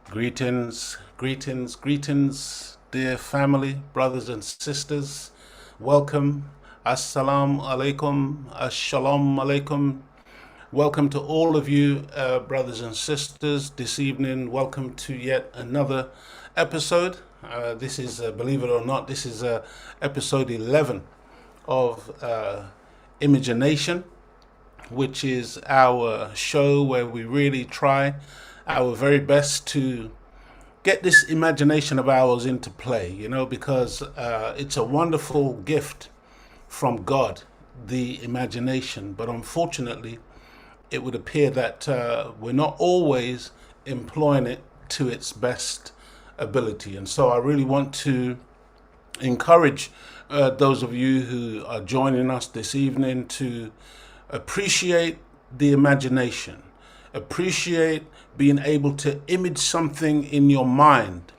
Greetings, greetings, greetings, dear family, brothers and sisters. Welcome. Assalamu alaikum, assalamu alaikum. Welcome to all of you, brothers and sisters, this evening. Welcome to yet another episode. This is, believe it or not, this is episode 11 of Imagination, which is our show where we really try our very best to get this imagination of ours into play, because it's a wonderful gift from God, the imagination. But unfortunately, it would appear that we're not always employing it to its best ability. And so I really want to encourage those of you who are joining us this evening to appreciate the imagination, appreciate being able to image something in your mind,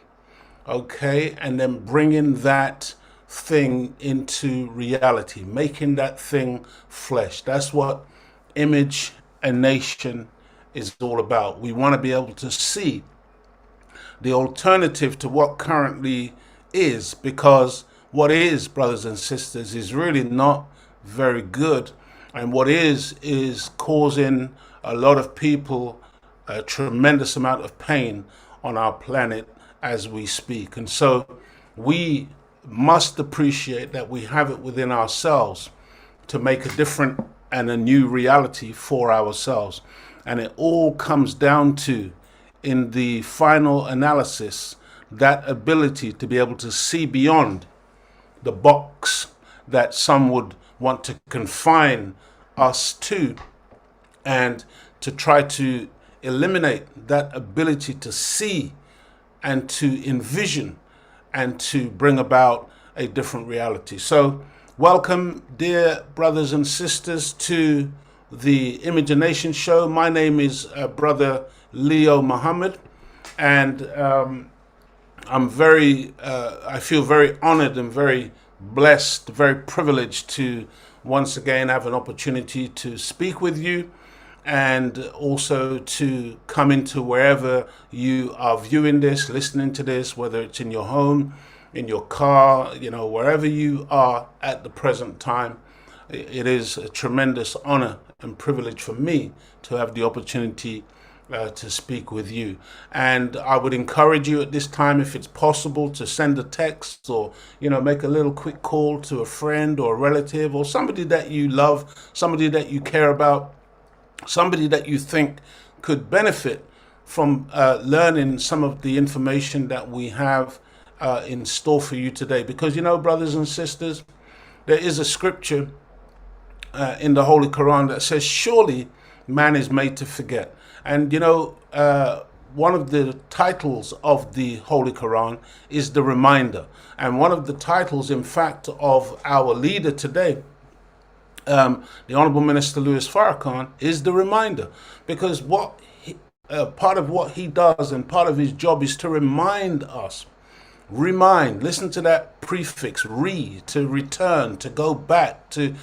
okay, and then bringing that thing into reality, making that thing flesh. That's what image and nation is all about. We want to be able to see the alternative to what currently is, because what is, brothers and sisters, is really not very good. And what is causing a lot of people a tremendous amount of pain on our planet as we speak. And so we must appreciate that we have it within ourselves to make a different and a new reality for ourselves. And it all comes down to, in the final analysis, that ability to be able to see beyond the box that some would want to confine us to, and to try to eliminate that ability to see and to envision and to bring about a different reality. So welcome, dear brothers and sisters, to the Imagination Show. My name is Brother Leo Muhammad, and I feel very honored and very blessed, very privileged to once again have an opportunity to speak with you, and also to come into wherever you are viewing this, listening to this, whether it's in your home, in your car, wherever you are at the present time. It is a tremendous honor and privilege for me to have the opportunity to speak with you. And I would encourage you at this time, if it's possible, to send a text or, make a little quick call to a friend or a relative or somebody that you love, somebody that you care about, somebody that you think could benefit from learning some of the information that we have in store for you today. Because, brothers and sisters, there is a scripture in the Holy Quran that says, surely man is made to forget. And, one of the titles of the Holy Quran is the reminder. And one of the titles, in fact, of our leader today, the Honorable Minister Louis Farrakhan, is the reminder, because part of what he does and part of his job is to remind us. Remind, listen to that prefix, to return, to go back, to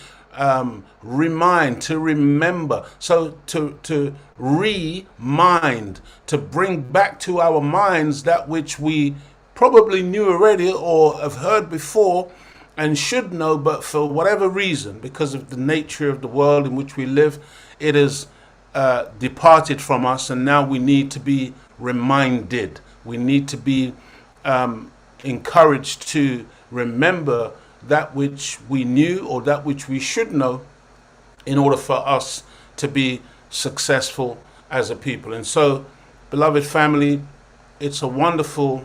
remind, to remember. So to remind, to bring back to our minds that which we probably knew already or have heard before and should know, but for whatever reason, because of the nature of the world in which we live, it has departed from us, and now we need to be reminded. We need to be encouraged to remember that which we knew or that which we should know in order for us to be successful as a people. And so, beloved family, it's a wonderful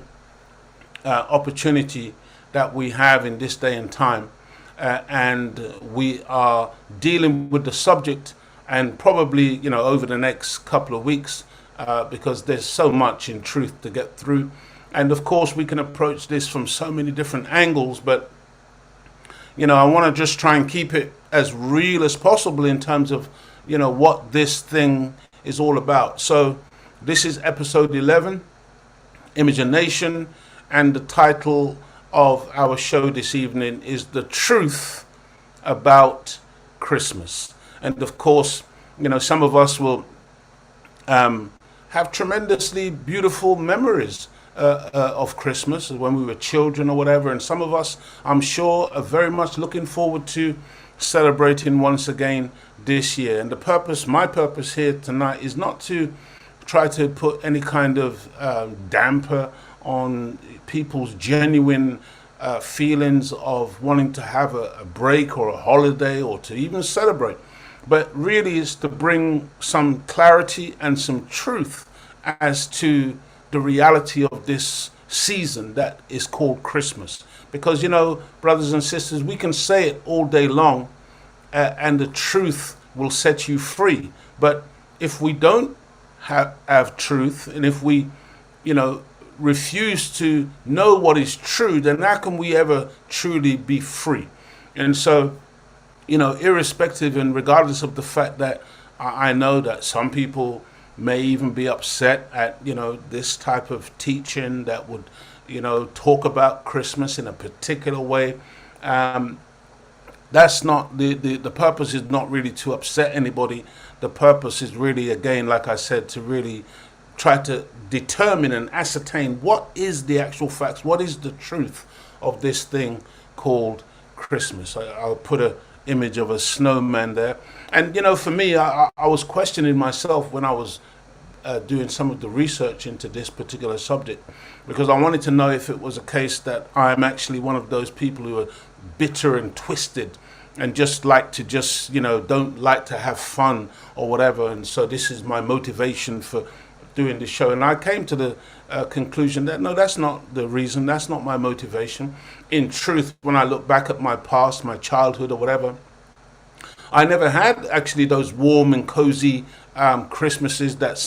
opportunity that we have in this day and time, and we are dealing with the subject, and probably over the next couple of weeks, because there's so much in truth to get through. And of course we can approach this from so many different angles, but I want to just try and keep it as real as possible in terms of what this thing is all about. So this is episode 11, Imagination, and the title of our show this evening is The Truth About Christmas. And of course, some of us will have tremendously beautiful memories of Christmas when we were children or whatever. And some of us, I'm sure, are very much looking forward to celebrating once again this year. And the purpose, my purpose here tonight, is not to try to put any kind of damper on people's genuine feelings of wanting to have a break or a holiday or to even celebrate, but really is to bring some clarity and some truth as to the reality of this season that is called Christmas. Because, you know, brothers and sisters, we can say it all day long and the truth will set you free. But if we don't have truth, and if we, you know, refuse to know what is true, then how can we ever truly be free? And so, you know, irrespective and regardless of the fact that I know that some people may even be upset at, you know, this type of teaching that would, you know, talk about Christmas in a particular way. That's not the purpose is not really to upset anybody. The purpose is really, again, like I said, to really try to determine and ascertain what is the actual facts, what is the truth of this thing called Christmas. I'll put a image of a snowman there. And, you know, for me, I was questioning myself when I was doing some of the research into this particular subject, because I wanted to know if it was a case that I'm actually one of those people who are bitter and twisted and just like to just, you know, don't like to have fun or whatever. And so this is my motivation for doing this show. And I came to the conclusion that no, that's not the reason. That's not my motivation. In truth, when I look back at my past, my childhood or whatever, I never had actually those warm and cozy Christmases that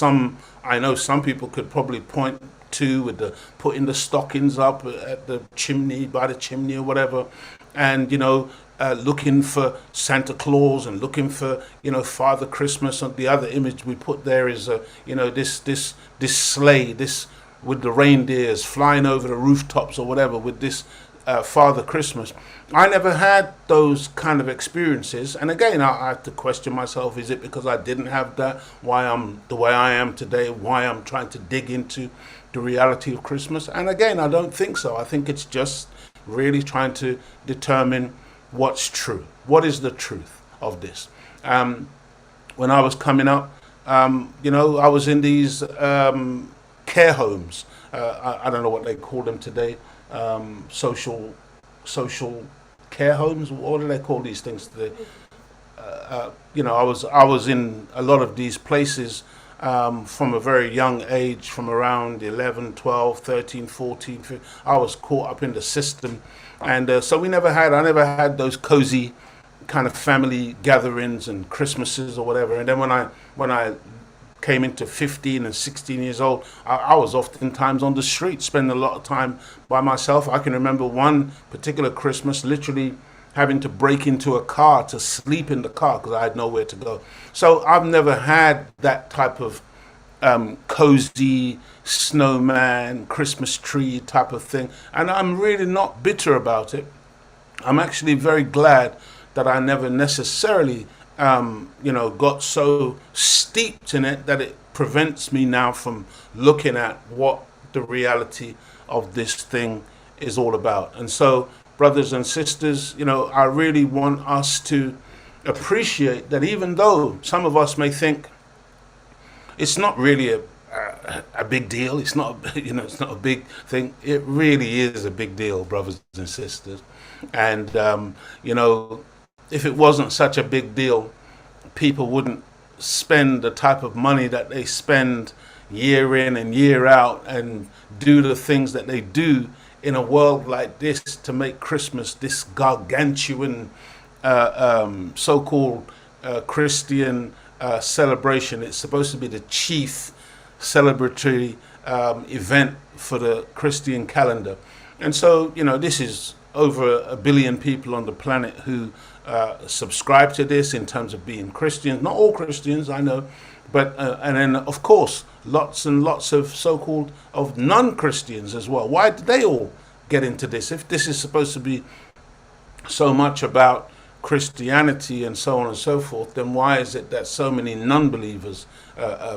I know some people could probably point to, with the putting the stockings up at the chimney, by the chimney or whatever, and, you know, looking for Santa Claus and looking for, you know, Father Christmas. And the other image we put there is, you know, this sleigh, this with the reindeers flying over the rooftops or whatever with this Father Christmas. I never had those kind of experiences. And again, I have to question myself, is it because I didn't have that, why I'm the way I am today, why I'm trying to dig into the reality of Christmas? And again, I don't think so. I think it's just really trying to determine what's true. What is the truth of this? When I was coming up, you know, I was in these care homes. I don't know what they call them today. Social care homes. What do they call these things today? You know, I was in a lot of these places from a very young age, from around 11, 12, 13, 14, 15. I was caught up in the system. And so I never had those cozy kind of family gatherings and Christmases or whatever. And then when I came into 15 and 16 years old, I was oftentimes on the street, spending a lot of time by myself. I can remember one particular Christmas literally having to break into a car to sleep in the car because I had nowhere to go. So I've never had that type of cozy snowman, Christmas tree type of thing. And I'm really not bitter about it. I'm actually very glad that I never necessarily you know, got so steeped in it that it prevents me now from looking at what the reality of this thing is all about. And so, brothers and sisters, you know, I really want us to appreciate that even though some of us may think it's not really a big deal, it's not, you know, it's not a big thing, it really is a big deal, brothers and sisters. And, you know, if it wasn't such a big deal, people wouldn't spend the type of money that they spend year in and year out and do the things that they do in a world like this to make Christmas this gargantuan so-called Christian celebration. It's supposed to be the chief celebratory event for the Christian calendar. And so, you know, this is over 1 billion people on the planet who subscribe to this in terms of being Christians. Not all Christians, I know, but and then of course lots and lots of so-called of non-Christians as well. Why did they all get into this if this is supposed to be so much about Christianity and so on and so forth, then why is it that so many non-believers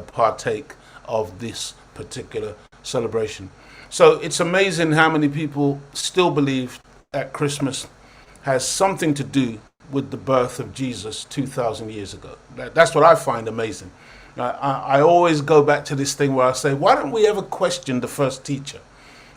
partake of this particular celebration? So it's amazing how many people still believe that Christmas has something to do with the birth of Jesus 2,000 years ago. That's what I find amazing. I always go back to this thing where I say, why don't we ever question the first teacher?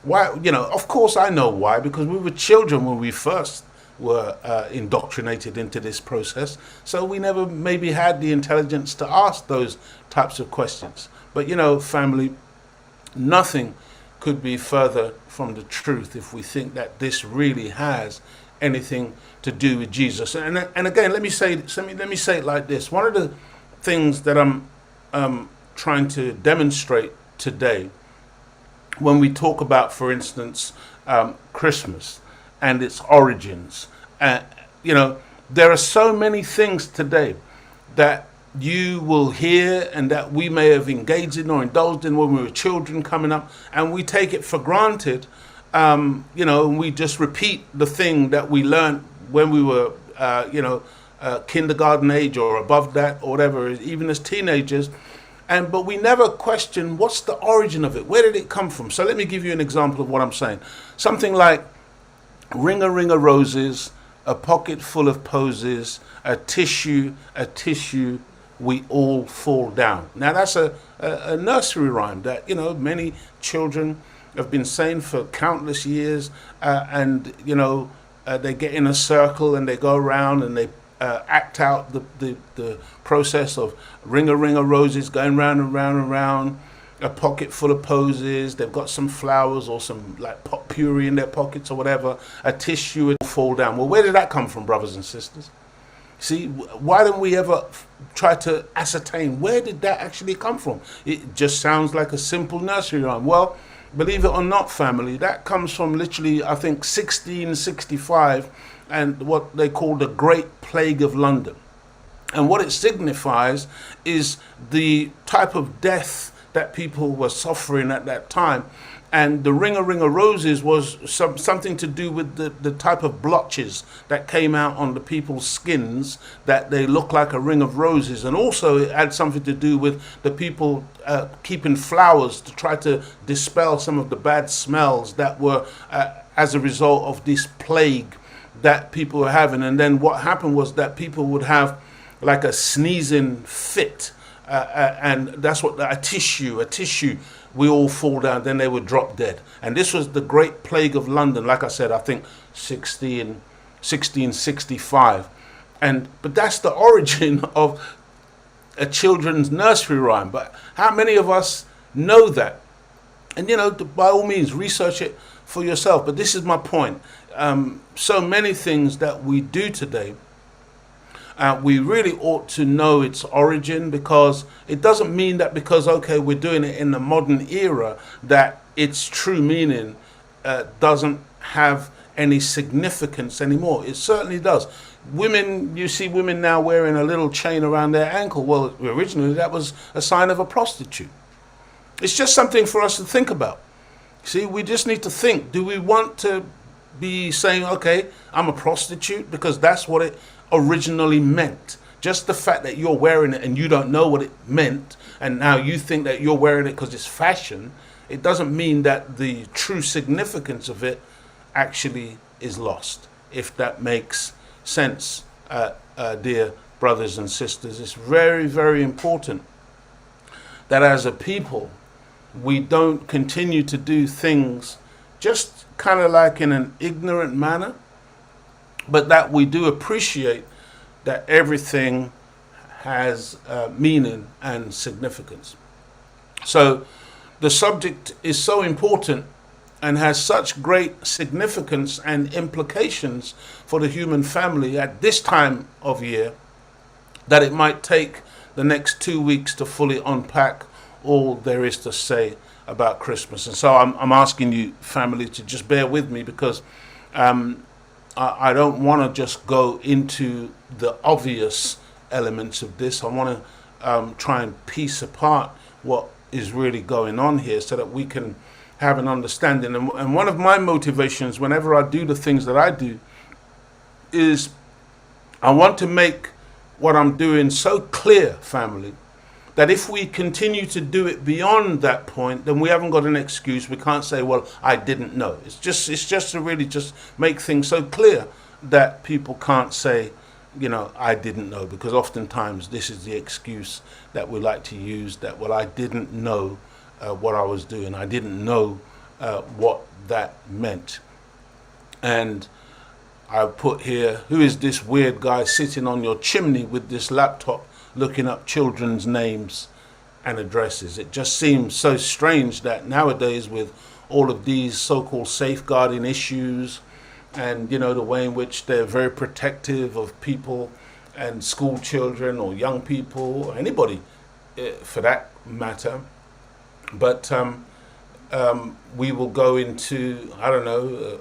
Why, of course I know why, because we were children when we first were indoctrinated into this process. So we never maybe had the intelligence to ask those types of questions. But family, nothing could be further from the truth if we think that this really has anything to do with Jesus. And again, let me say it like this. One of the things that I'm trying to demonstrate today, when we talk about, for instance, Christmas and its origins, there are so many things today that you will hear and that we may have engaged in or indulged in when we were children coming up, and we take it for granted, and we just repeat the thing that we learned when we were, kindergarten age or above that or whatever, even as teenagers. But we never question what's the origin of it. Where did it come from? So let me give you an example of what I'm saying. Something like ring a roses, a pocket full of posies, a tissue, we all fall down. Now that's a nursery rhyme that many children have been saying for countless years, and they get in a circle and they go around and they act out the process of ring a roses, going round and round and round, a pocket full of posies, they've got some flowers or some like P.O.W.E.R in their pockets or whatever, a tissue will fall down. Well, where did that come from, brothers and sisters? See, why don't we ever try to ascertain where did that actually come from? It just sounds like a simple nursery rhyme. Well, believe it or not, family, that comes from literally, I think, 1665 and what they call the Great Plague of London. And what it signifies is the type of death that people were suffering at that time. And the ring a roses was something to do with the type of blotches that came out on the people's skins, that they look like a ring of roses. And also it had something to do with the people keeping flowers to try to dispel some of the bad smells that were as a result of this plague that people were having. And then what happened was that people would have like a sneezing fit, and that's what a tissue, we all fall down, then they would drop dead. And this was the Great Plague of London, like I said, I think 1665. But that's the origin of a children's nursery rhyme. But how many of us know that? And by all means, research it for yourself. But this is my point. So many things that we do today, we really ought to know its origin, because it doesn't mean that because, okay, we're doing it in the modern era, that its true meaning doesn't have any significance anymore. It certainly does. Women, you see women now wearing a little chain around their ankle. Well, originally that was a sign of a prostitute. It's just something for us to think about. See, we just need to think, do we want to be saying, okay, I'm a prostitute, because that's what it originally meant. Just the fact that you're wearing it and you don't know what it meant, and now you think that you're wearing it because it's fashion, it doesn't mean that the true significance of it actually is lost. If that makes sense, dear brothers and sisters, it's very, very important that as a people we don't continue to do things just kind of like in an ignorant manner, but that we do appreciate that everything has meaning and significance. So the subject is so important and has such great significance and implications for the human family at this time of year that it might take the next 2 weeks to fully unpack all there is to say about Christmas. And so I'm asking you, family, to just bear with me, because I don't want to just go into the obvious elements of this. I want to try and piece apart what is really going on here so that we can have an understanding. And one of my motivations whenever I do the things that I do is I want to make what I'm doing so clear, family, that if we continue to do it beyond that point, then we haven't got an excuse. We can't say, well, I didn't know. It's just to really just make things so clear that people can't say, I didn't know, because oftentimes this is the excuse that we like to use, that, well, I didn't know what I was doing. I didn't know what that meant. And I put here, who is this weird guy sitting on your chimney with this laptop looking up children's names and addresses? It just seems so strange that nowadays, with all of these so-called safeguarding issues and, the way in which they're very protective of people and school children or young people or anybody for that matter. But we will go into, I don't know,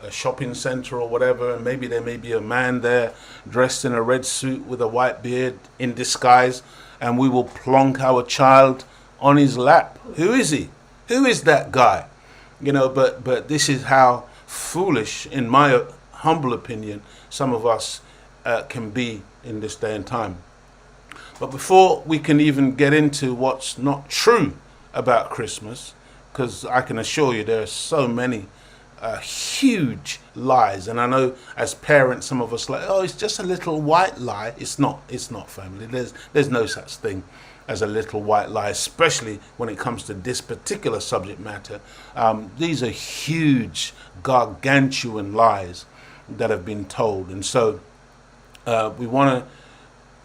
a shopping center or whatever, and maybe there may be a man there dressed in a red suit with a white beard in disguise, and we will plonk our child on his lap. Who is he? Who is that guy? But this is how foolish, in my humble opinion, some of us can be in this day and time. But before we can even get into what's not true about Christmas, because I can assure you there are so many huge lies, and I know as parents some of us like, oh, it's just a little white lie. It's not, family. There's no such thing as a little white lie, especially when it comes to this particular subject matter. These are huge, gargantuan lies that have been told, and so we want to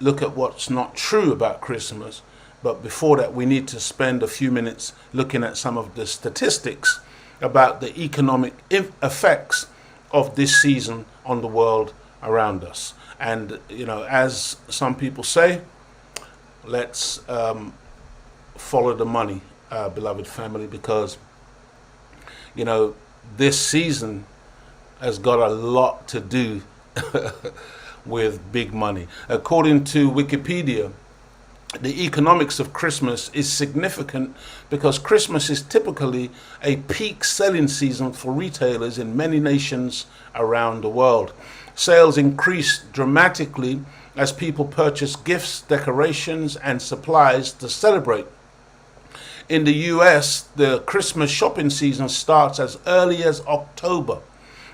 look at what's not true about Christmas. But before that, we need to spend a few minutes looking at some of the statistics about the economic effects of this season on the world around us. And, as some people say, let's follow the money, beloved family, because, this season has got a lot to do with big money. According to Wikipedia, the economics of Christmas is significant because Christmas is typically a peak selling season for retailers in many nations around the world. Sales increase dramatically as people purchase gifts, decorations, and supplies to celebrate. In the US, the Christmas shopping season starts as early as October.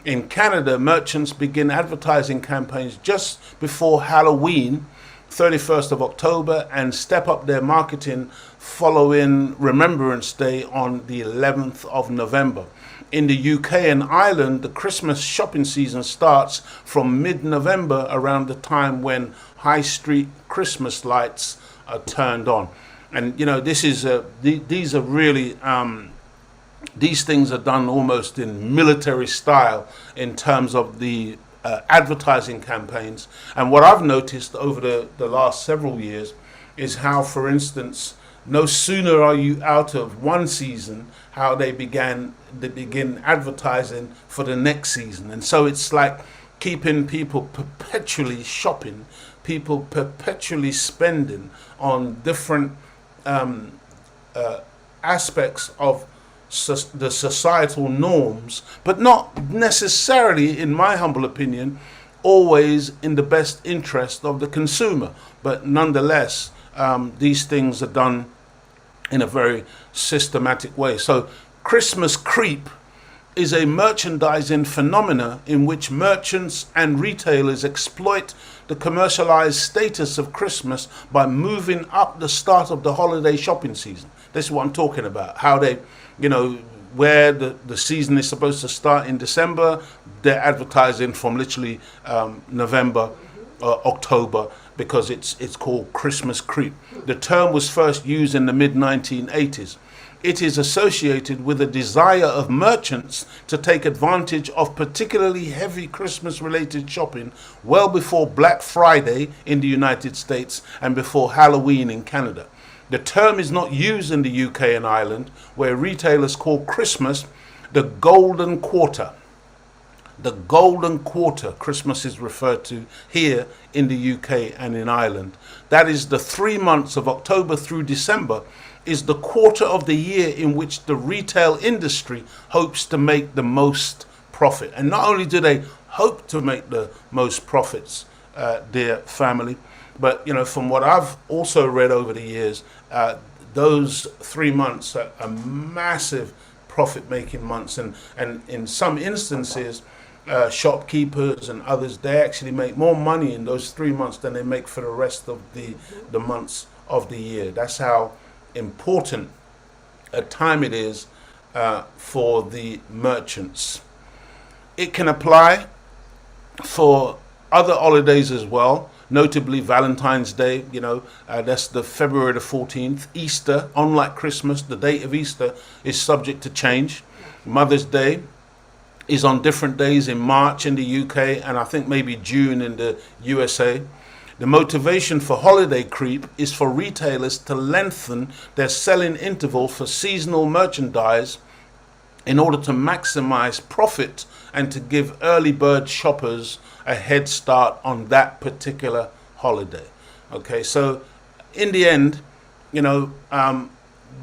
In Canada, merchants begin advertising campaigns just before Halloween, 31st of October, and step up their marketing following Remembrance Day on the 11th of November. In the UK and Ireland, the Christmas shopping season starts from mid-November, around the time when high street Christmas lights are turned on. And this is these are really these things are done almost in military style in terms of the advertising campaigns. And what I've noticed over the last several years is how, for instance, no sooner are you out of one season, how they begin advertising for the next season. And so it's like keeping people perpetually shopping, people perpetually spending on different aspects of the societal norms, but not necessarily, in my humble opinion, always in the best interest of the consumer. But nonetheless, these things are done in a very systematic way. So Christmas creep is a merchandising phenomena in which merchants and retailers exploit the commercialized status of Christmas by moving up the start of the holiday shopping season. This is what I'm talking about. How they, where the season is supposed to start in December, they're advertising from literally November, October, because it's called Christmas creep. The term was first used in the mid-1980s. It is associated with a desire of merchants to take advantage of particularly heavy Christmas-related shopping well before Black Friday in the United States and before Halloween in Canada. The term is not used in the UK and Ireland, where retailers call Christmas the Golden Quarter. The Golden Quarter, Christmas is referred to here in the UK and in Ireland. That is the 3 months of October through December is the quarter of the year in which the retail industry hopes to make the most profit. And not only do they hope to make the most profits, dear family. But, you know, from what I've also read over the years, those 3 months are massive profit-making months. And in some instances, shopkeepers and others, they actually make more money in those 3 months than they make for the rest of the months of the year. That's how important a time it is for the merchants. It can apply for other holidays as well, notably Valentine's Day, you know, that's the February the 14th. Easter, unlike Christmas, the date of Easter is subject to change. Mother's Day is on different days in March in the UK, and I think maybe June in the USA. The motivation for holiday creep is for retailers to lengthen their selling interval for seasonal merchandise in order to maximize profit and to give early bird shoppers a head start on that particular holiday. Okay, so in the end, you know,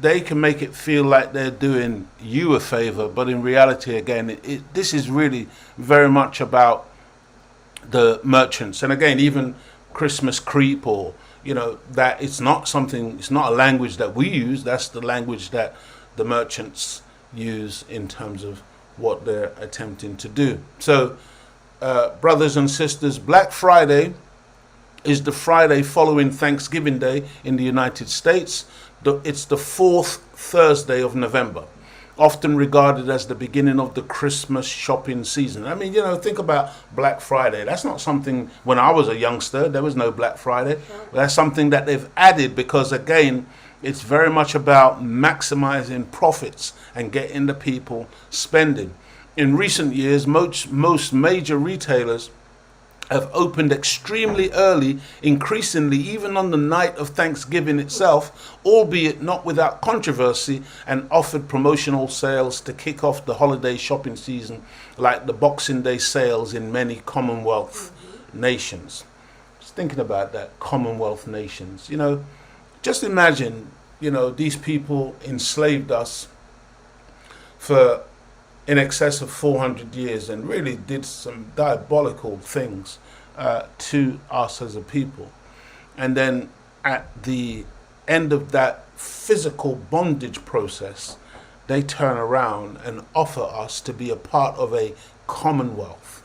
they can make it feel like they're doing you a favor, but in reality, again, this is really very much about the merchants. And again, even Christmas creep, or, you know, that it's not a language that we use. That's the language that the merchants use in terms of what they're attempting to do. So, brothers and sisters, Black Friday is the Friday following Thanksgiving Day in the United States. It's the fourth Thursday of November, often regarded as the beginning of the Christmas shopping season. I mean, you know, think about Black Friday. That's not something, when I was a youngster, there was no Black Friday. That's something that they've added because, again, it's very much about maximizing profits and getting the people spending. In recent years, most major retailers have opened extremely early, increasingly even on the night of Thanksgiving itself, albeit not without controversy, and offered promotional sales to kick off the holiday shopping season, like the Boxing Day sales in many Commonwealth nations. Just thinking about that, Commonwealth nations. You know, just imagine, you know, these people enslaved us for in excess of 400 years and really did some diabolical things to us as a people. And then at the end of that physical bondage process, they turn around and offer us to be a part of a commonwealth.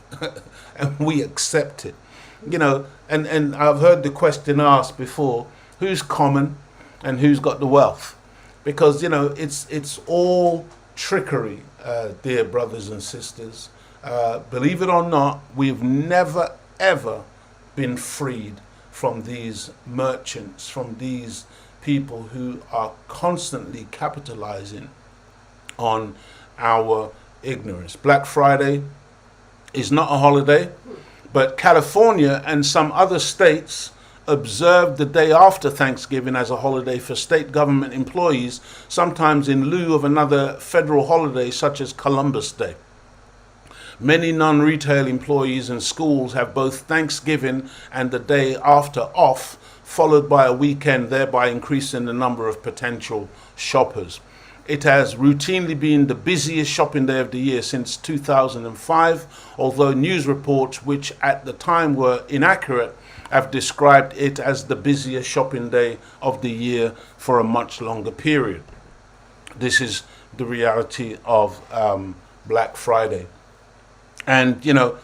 And we accept it. You know, and I've heard the question asked before, who's common and who's got the wealth? Because, you know, it's all trickery, dear brothers and sisters. Believe it or not, we've never, ever been freed from these merchants, from these people who are constantly capitalizing on our ignorance. Black Friday is not a holiday, but California and some other states observed the day after Thanksgiving as a holiday for state government employees, sometimes in lieu of another federal holiday such as Columbus Day. Many non-retail employees and schools have both Thanksgiving and the day after off, followed by a weekend, thereby increasing the number of potential shoppers. It has routinely been the busiest shopping day of the year since 2005, although news reports, which at the time were inaccurate, have described it as the busiest shopping day of the year for a much longer period. This is the reality of Black Friday. And, you know,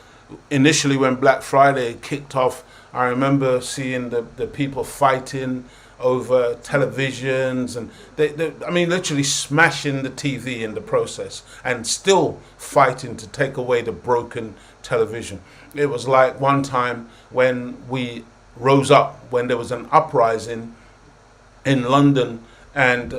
initially when Black Friday kicked off, I remember seeing the people fighting over televisions, and they I mean, literally smashing the TV in the process, and still fighting to take away the broken television. It was like one time when we rose up, when there was an uprising in London, and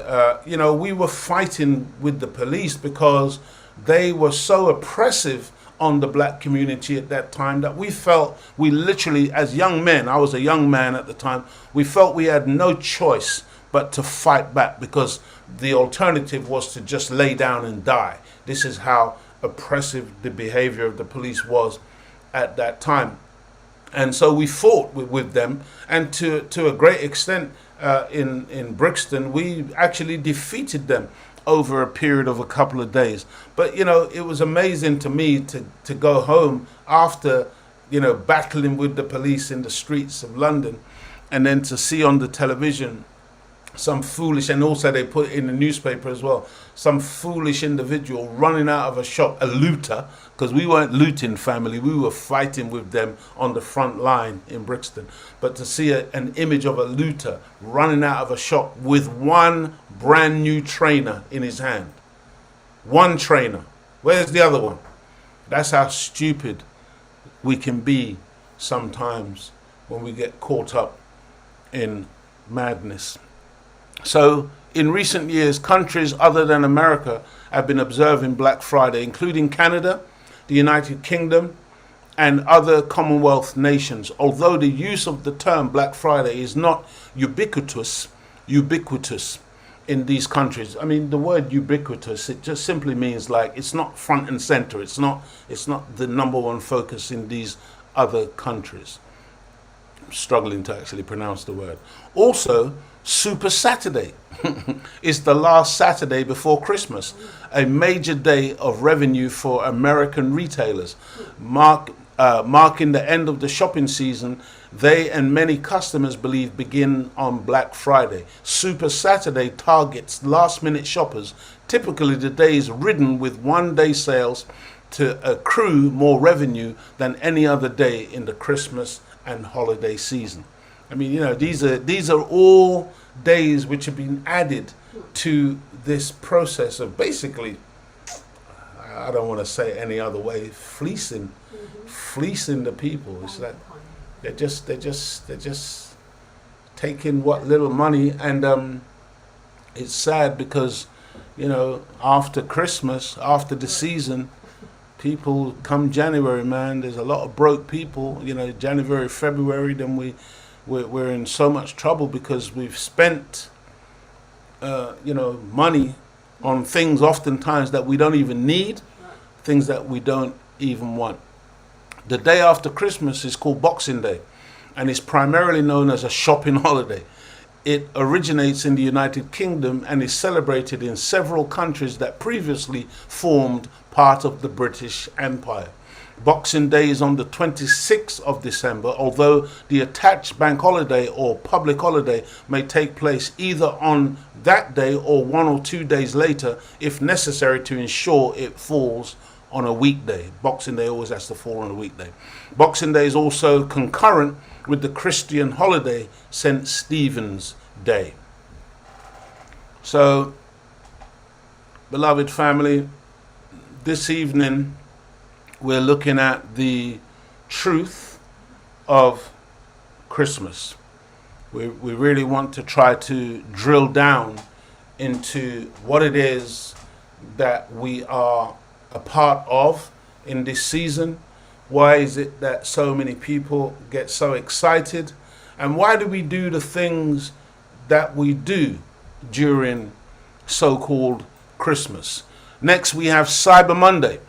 you know, we were fighting with the police because they were so oppressive on the black community at that time that we felt, we literally, as young men, I was a young man at the time, we felt we had no choice but to fight back, because the alternative was to just lay down and die. This is how oppressive the behavior of the police was at that time. And so we fought with them, and to a great extent in Brixton, we actually defeated them over a period of a couple of days. But it was amazing to me to go home after battling with the police in the streets of London, and then to see on the television some foolish, and also they put it in the newspaper as well, some foolish individual running out of a shop, a looter, because we weren't looting, family, we were fighting with them on the front line in Brixton. But to see an image of a looter running out of a shop with one brand new trainer in his hand. One trainer. Where's the other one? That's how stupid we can be sometimes when we get caught up in madness. So in recent years, countries other than America have been observing Black Friday, including Canada, the United Kingdom, and other Commonwealth nations. Although the use of the term Black Friday is not ubiquitous in these countries. I mean, the word ubiquitous, it just simply means like it's not front and center. It's not the number one focus in these other countries. I'm struggling to actually pronounce the word. Also, Super Saturday is the last Saturday before Christmas, a major day of revenue for American retailers. Marking the end of the shopping season, they and many customers believe begin on Black Friday. Super Saturday targets last-minute shoppers, typically the days ridden with one-day sales, to accrue more revenue than any other day in the Christmas and holiday season. I mean, these are all days which have been added to this process of basically, I don't want to say it any other way, fleecing the people. It's that they're just taking what little money, and it's sad because after Christmas, after the season, people come January, man, there's a lot of broke people. January, February, then we're in so much trouble because we've spent money on things oftentimes that we don't even need, things that we don't even want. The day after Christmas is called Boxing Day, and it's primarily known as a shopping holiday. It originates in the United Kingdom and is celebrated in several countries that previously formed part of the British Empire. Boxing Day is on the 26th of December, although the attached bank holiday or public holiday may take place either on that day or 1 or 2 days later if necessary to ensure it falls on a weekday. Boxing Day always has to fall on a weekday. Boxing Day is also concurrent with the Christian holiday St. Stephen's Day. So, beloved family, this evening we're looking at the truth of Christmas. We really want to try to drill down into what it is that we are a part of in this season. Why is it that so many people get so excited? And why do we do the things that we do during so-called Christmas? Next, we have Cyber Monday,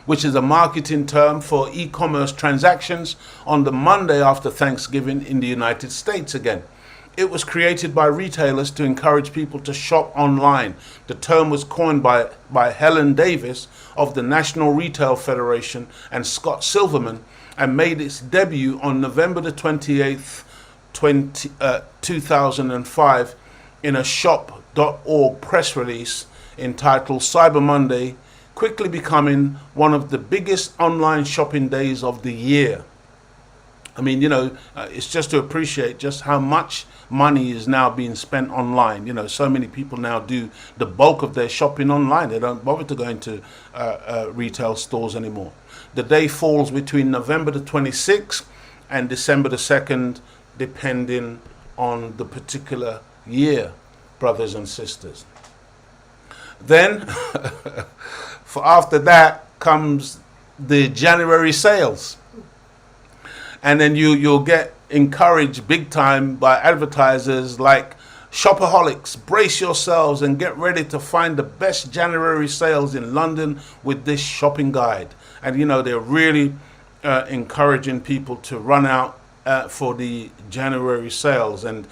which is a marketing term for e-commerce transactions on the Monday after Thanksgiving in the United States again. It was created by retailers to encourage people to shop online. The term was coined by Helen Davis of the National Retail Federation and Scott Silverman, and made its debut on November the 28th, 2005 in a shop.org press release entitled Cyber Monday, quickly becoming one of the biggest online shopping days of the year. I mean, it's just to appreciate just how much money is now being spent online. So many people now do the bulk of their shopping online. They don't bother to go into retail stores anymore. The day falls between November the 26th and December the 2nd, depending on the particular year, brothers and sisters. Then, for after that comes the January sales. And then you'll get encouraged big time by advertisers like Shopaholics. Brace yourselves and get ready to find the best January sales in London with this shopping guide. And they're really encouraging people to run out for the January sales. And,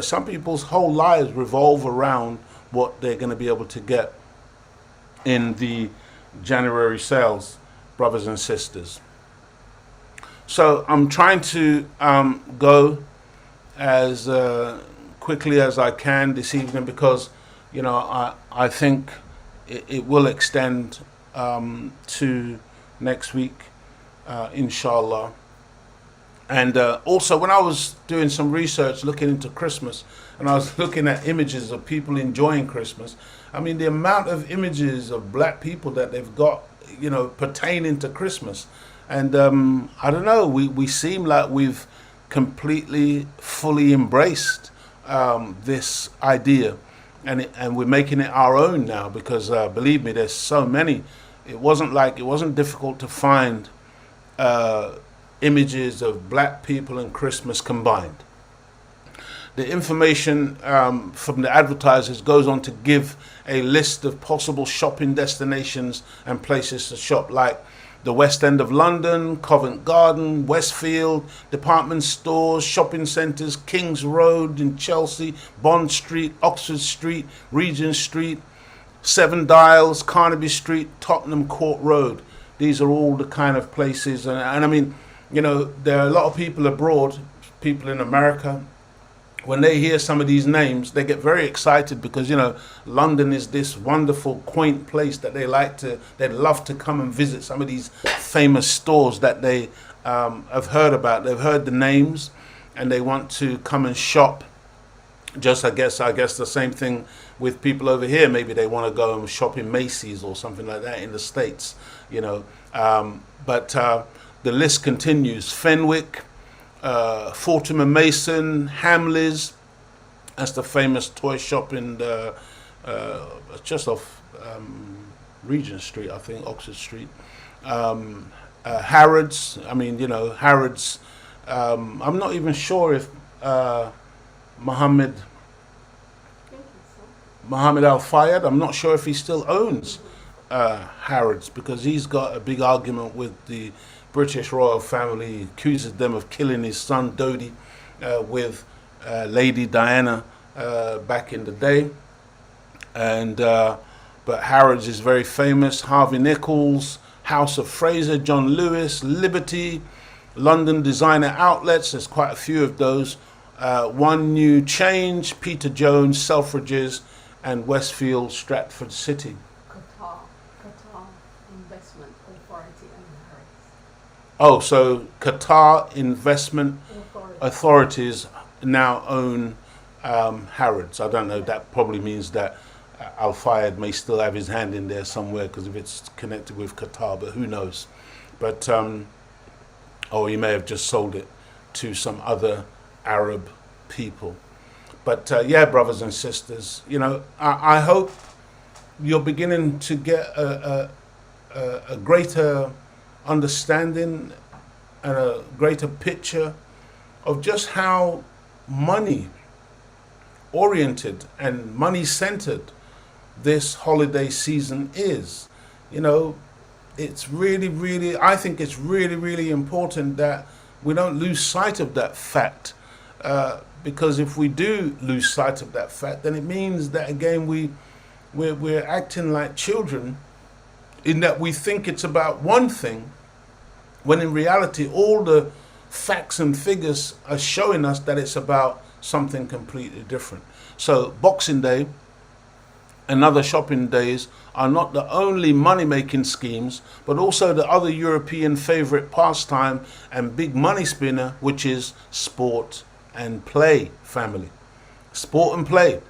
some people's whole lives revolve around what they're going to be able to get in the January sales, brothers and sisters. So I'm trying to go as quickly as I can this evening because, I think it will extend to next week, inshallah. And also, when I was doing some research looking into Christmas, and I was looking at images of people enjoying Christmas, I mean, the amount of images of black people that they've got, pertaining to Christmas. And I don't know, we seem like we've completely, fully embraced this idea. And we're making it our own now because, believe me, there's so many. It wasn't difficult to find images of black people and Christmas combined. The information from the advertisers goes on to give a list of possible shopping destinations and places to shop, like the West End of London, Covent Garden, Westfield, department stores, shopping centres, King's Road in Chelsea, Bond Street, Oxford Street, Regent Street, Seven Dials, Carnaby Street, Tottenham Court Road. These are all the kind of places. And I mean, there are a lot of people abroad, people in America. When they hear some of these names, they get very excited because, London is this wonderful, quaint place that they'd love to come and visit some of these famous stores that they have heard about. They've heard the names and they want to come and shop. Just, I guess the same thing with people over here. Maybe they want to go and shop in Macy's or something like that in the States, But the list continues. Fenwick, Fortnum and Mason, Hamleys, that's the famous toy shop in the just off Regent Street, I think, Oxford Street. Harrods, Harrods. I'm not even sure if Mohammed Al-Fayed, I'm not sure if he still owns Harrods because he's got a big argument with the British royal family. He accuses them of killing his son Dodi with Lady Diana back in the day. And but Harrods is very famous. Harvey Nichols, House of Fraser, John Lewis, Liberty, London Designer Outlets. There's quite a few of those. One New Change, Peter Jones, Selfridges, and Westfield, Stratford City. Qatar Investment Authority and Harrods. Oh, so Qatar Investment Authorities now own Harrods. I don't know, that probably means that Al-Fayed may still have his hand in there somewhere because if it's connected with Qatar, but who knows. But, or he may have just sold it to some other Arab people. But yeah, brothers and sisters, I hope you're beginning to get a greater understanding and a greater picture of just how money oriented and money centered this holiday season is. It's really, I think it's really important that we don't lose sight of that fact. Because if we do lose sight of that fact, then it means that again we're acting like children in that we think it's about one thing, when in reality all the facts and figures are showing us that it's about something completely different. So Boxing Day and other shopping days are not the only money-making schemes, but also the other European favourite pastime and big money spinner, which is sport and play, family. Sport and play.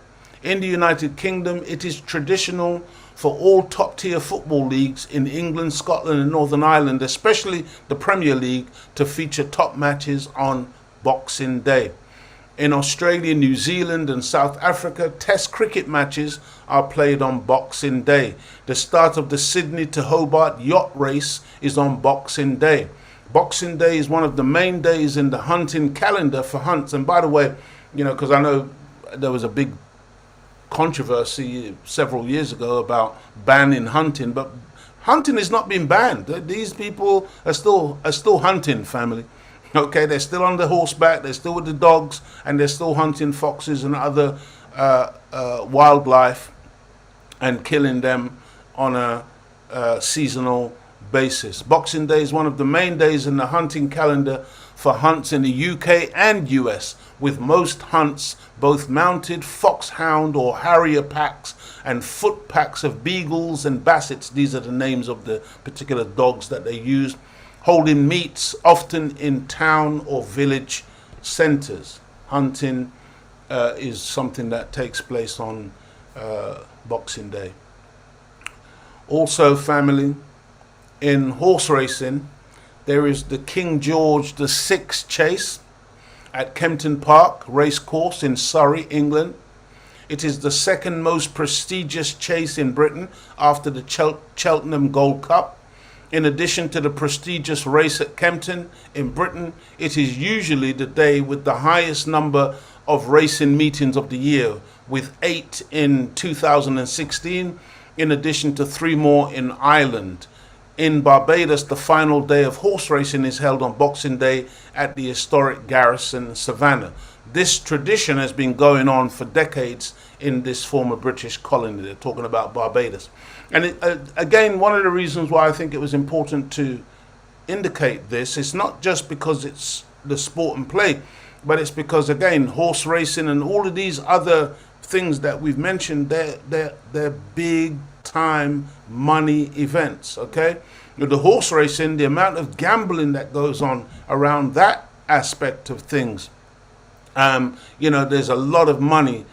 In the United Kingdom, it is traditional for all top-tier football leagues in England, Scotland and Northern Ireland, especially the Premier League, to feature top matches on Boxing Day. In Australia, New Zealand and South Africa, Test cricket matches are played on Boxing Day. The start of the Sydney to Hobart yacht race is on Boxing Day. Boxing Day is one of the main days in the hunting calendar for hunts. And by the way, because I know there was a big controversy several years ago about banning hunting, but Hunting is not being banned. These people are still hunting, family. Okay, they're still on the horseback, they're still with the dogs, and they're still hunting foxes and other wildlife and killing them on a seasonal basis. Boxing Day is one of the main days in the hunting calendar for hunts in the UK and US, with most hunts both mounted foxhound or harrier packs and foot packs of beagles and bassets. These are the names of the particular dogs that they use, holding meets often in town or village centres. Hunting is something that takes place on Boxing Day. Also, family, in horse racing, there is the King George VI chase at Kempton Park Racecourse in Surrey, England. It is the second most prestigious chase in Britain after the Cheltenham Gold Cup. In addition to the prestigious race at Kempton in Britain, it is usually the day with the highest number of racing meetings of the year, with 8 in 2016, in addition to 3 more in Ireland. In Barbados, the final day of horse racing is held on Boxing Day at the historic Garrison Savannah. This tradition has been going on for decades in this former British colony. They're talking about Barbados. And again, one of the reasons why I think it was important to indicate this is not just because it's the sport and play, but it's because, again, horse racing and all of these other things that we've mentioned, they're big time money events, okay? With the horse racing, the amount of gambling that goes on around that aspect of things, there's a lot of money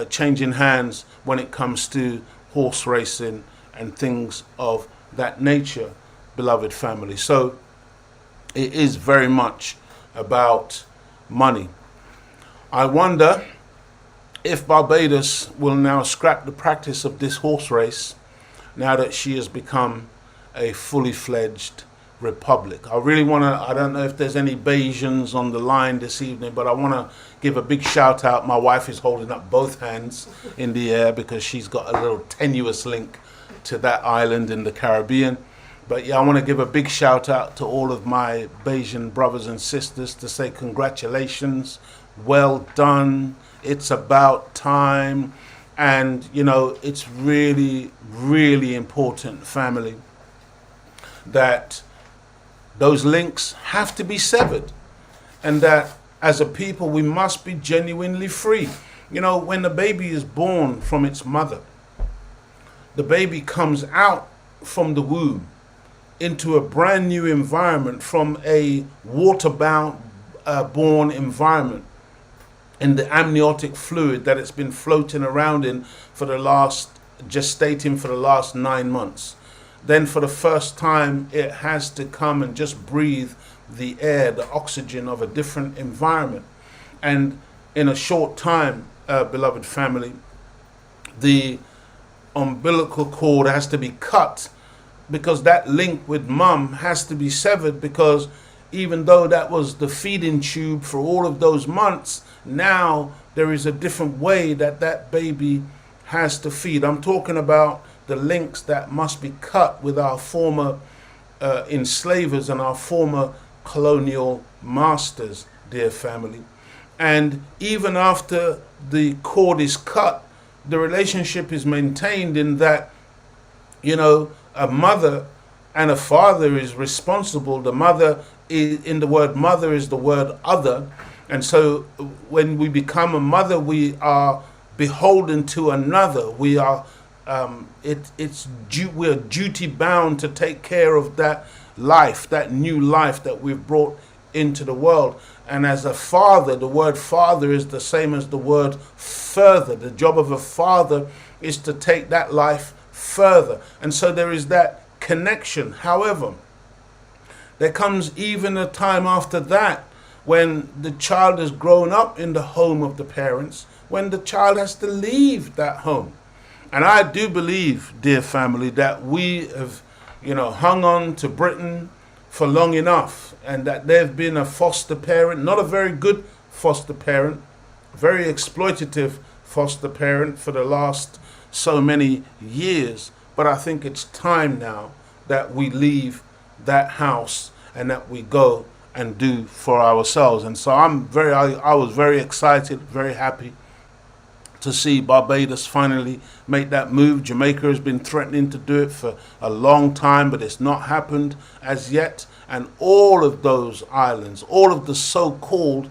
changing hands when it comes to horse racing and things of that nature, beloved family. So it is very much about money. I wonder if Barbados will now scrap the practice of this horse race now that she has become a fully fledged republic. I really want to, I don't know if there's any Bajans on the line this evening, but I want to give a big shout out. My wife is holding up both hands in the air because she's got a little tenuous link to that island in the Caribbean. But yeah, I want to give a big shout out to all of my Bajan brothers and sisters to say congratulations, well done, it's about time. And, it's really, really important, family, that those links have to be severed. And that as a people, we must be genuinely free. When the baby is born from its mother, the baby comes out from the womb into a brand new environment, from a water-borne environment, in the amniotic fluid that it's been floating around in gestating for the last 9 months. Then for the first time, it has to come and just breathe the air, the oxygen of a different environment. And in a short time, beloved family, the umbilical cord has to be cut, because that link with mum has to be severed, because even though that was the feeding tube for all of those months, now there is a different way that baby has to feed. I'm talking about the links that must be cut with our former enslavers and our former colonial masters, dear family. And even after the cord is cut, the relationship is maintained in that, a mother and a father is responsible. The mother, in the word mother, is the word other. And so when we become a mother, we are beholden to another. We are we're duty bound to take care of that life, that new life that we've brought into the world. And as a father, the word father is the same as the word further. The job of a father is to take that life further. And so there is that connection. However, there comes even a time after that when the child has grown up in the home of the parents, when the child has to leave that home. And I do believe, dear family, that we have, hung on to Britain for long enough, and that there have been a foster parent, not a very good foster parent, very exploitative foster parent for the last so many years. but I think it's time now that we leave that house and that we go and do for ourselves. And so I was very excited, very happy to see Barbados finally make that move. Jamaica has been threatening to do it for a long time, but it's not happened as yet. And all of those islands, all of the so-called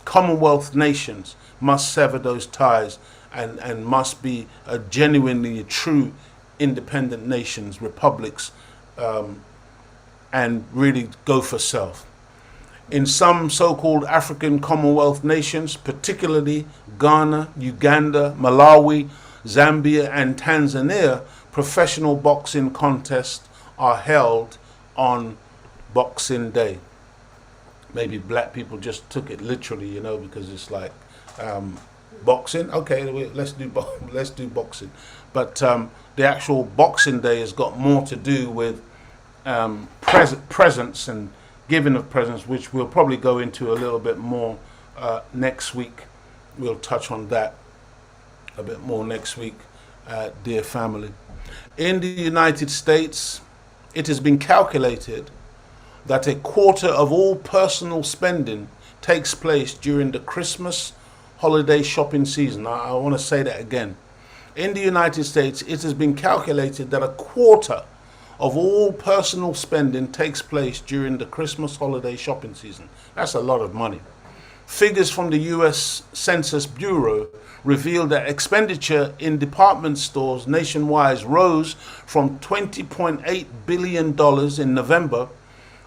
Commonwealth nations must sever those ties and must be genuinely true independent nations, republics, and really go for self. In some so-called African Commonwealth nations, particularly Ghana, Uganda, Malawi, Zambia, and Tanzania, professional boxing contests are held on Boxing Day. Maybe black people just took it literally, you know, because it's like boxing. Okay, let's do boxing. But the actual Boxing Day has got more to do with presents and giving of presents, which we'll probably go into a little bit more next week. We'll touch on that a bit more next week, dear family. In the United States, it has been calculated that a quarter of all personal spending takes place during the Christmas holiday shopping season. I want to say that again. In the United States, it has been calculated that a quarter of all personal spending takes place during the Christmas holiday shopping season. That's a lot of money. Figures from the US Census Bureau reveal that expenditure in department stores nationwide rose from $20.8 billion in November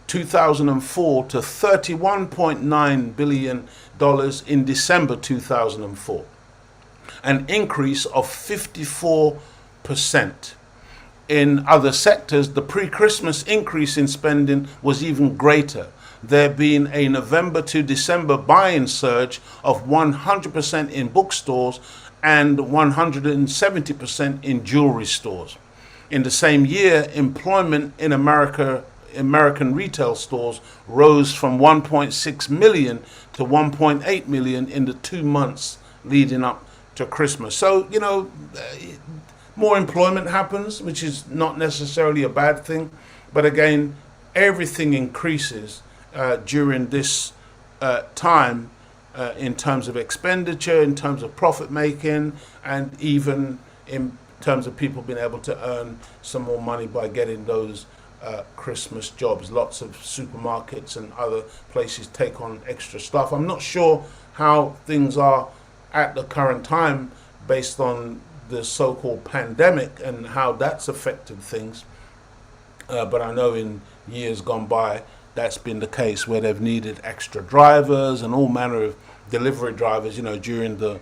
2004 to $31.9 billion in December 2004, an increase of 54%. In other sectors, the pre-Christmas increase in spending was even greater, there being a November to December buying surge of 100% in bookstores and 170% in jewelry stores. In the same year, employment in American retail stores rose from 1.6 million to 1.8 million in the 2 months leading up to Christmas. So, you know, more employment happens, which is not necessarily a bad thing. But again, everything increases during this time in terms of expenditure, in terms of profit making, and even in terms of people being able to earn some more money by getting those Christmas jobs. Lots of supermarkets and other places take on extra stuff. I'm not sure how things are at the current time based on the so-called pandemic and how that's affected things. But I know in years gone by, that's been the case where they've needed extra drivers and all manner of delivery drivers, you know, during the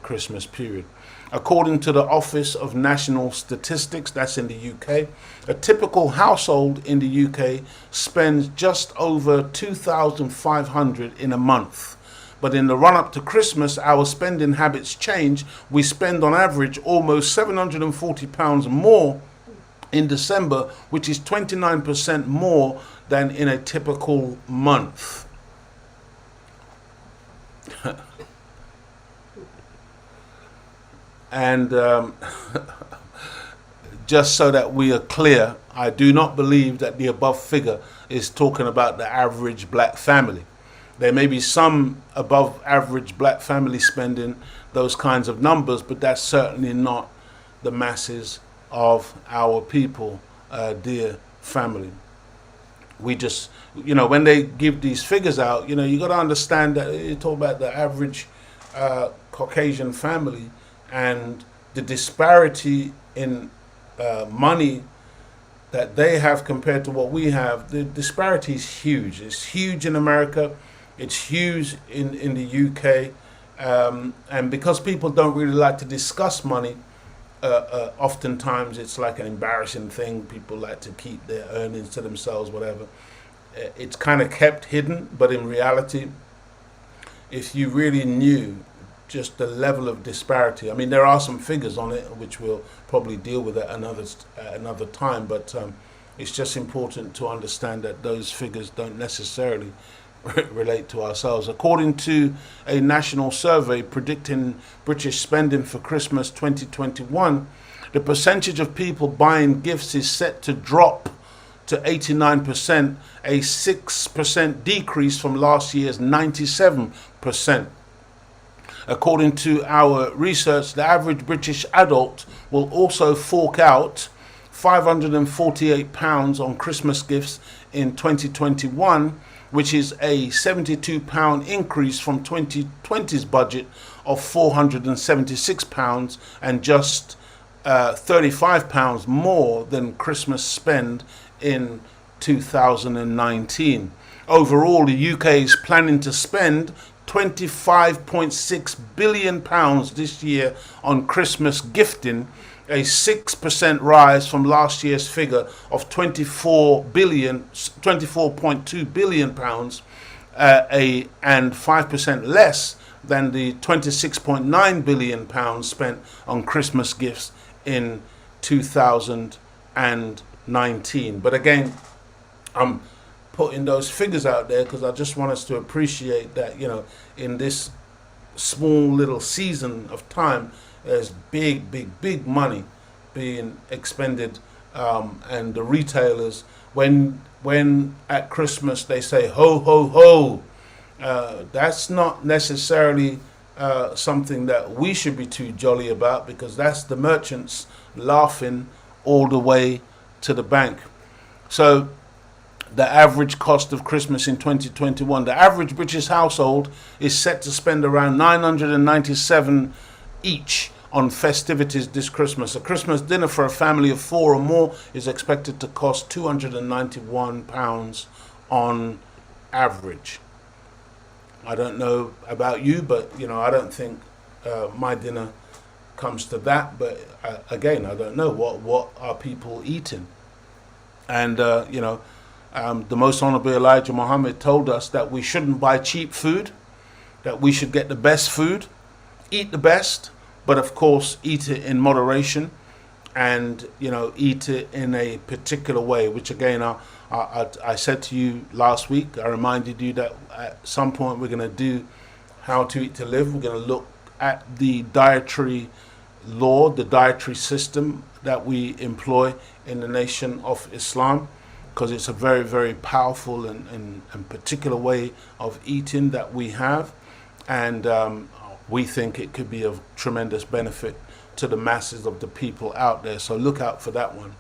Christmas period. According to the Office of National Statistics, that's in the UK, a typical household in the UK spends just over $2,500 in a month. But in the run-up to Christmas, our spending habits change. We spend on average almost £740 more in December, which is 29% more than in a typical month. And just so that we are clear, I do not believe that the above figure is talking about the average black family. There may be some above average black family spending those kinds of numbers, but that's certainly not the masses of our people, dear family. We just, you know, when they give these figures out, you know, you got to understand that you talk about the average Caucasian family and the disparity in money that they have compared to what we have. The disparity is huge. It's huge in America. It's huge in the UK. And because people don't really like to discuss money, oftentimes it's like an embarrassing thing. People like to keep their earnings to themselves, whatever. It's kind of kept hidden, but in reality, if you really knew just the level of disparity, I mean, there are some figures on it, which we'll probably deal with at another time, but it's just important to understand that those figures don't necessarily relate to ourselves. According to a national survey predicting British spending for Christmas 2021, The percentage of people buying gifts is set to drop to 89%, a 6% decrease from last year's 97%. According to our research, the average British adult will also fork out £548 on Christmas gifts in 2021, which is a £72 increase from 2020's budget of £476 and just £35 more than Christmas spend in 2019. Overall, the UK is planning to spend £25.6 billion this year on Christmas gifting, a 6% rise from last year's figure of £24.2 billion, and 5% less than the £26.9 billion spent on Christmas gifts in 2019. But again, I'm putting those figures out there because I just want us to appreciate that, in this small little season of time, there's big money being expended, and the retailers, when at Christmas they say ho ho ho, that's not necessarily something that we should be too jolly about, because that's the merchants laughing all the way to the bank. So the average cost of Christmas in 2021, the average British household is set to spend around $997 each on festivities this Christmas. A Christmas dinner for a family of 4 or more is expected to cost £291 on average. I don't know about you, but I don't think my dinner comes to that. But again, I don't know what are people eating. And the Most Honorable Elijah Muhammad told us that we shouldn't buy cheap food, that we should get the best food, eat the best, but of course eat it in moderation, and eat it in a particular way, which again I said to you last week. I reminded you that at some point we're going to do How to Eat to Live. We're going to look at the dietary law, the dietary system that we employ in the Nation of Islam, because it's a very, very powerful and particular way of eating that we have, and we think it could be of tremendous benefit to the masses of the people out there. So look out for that one.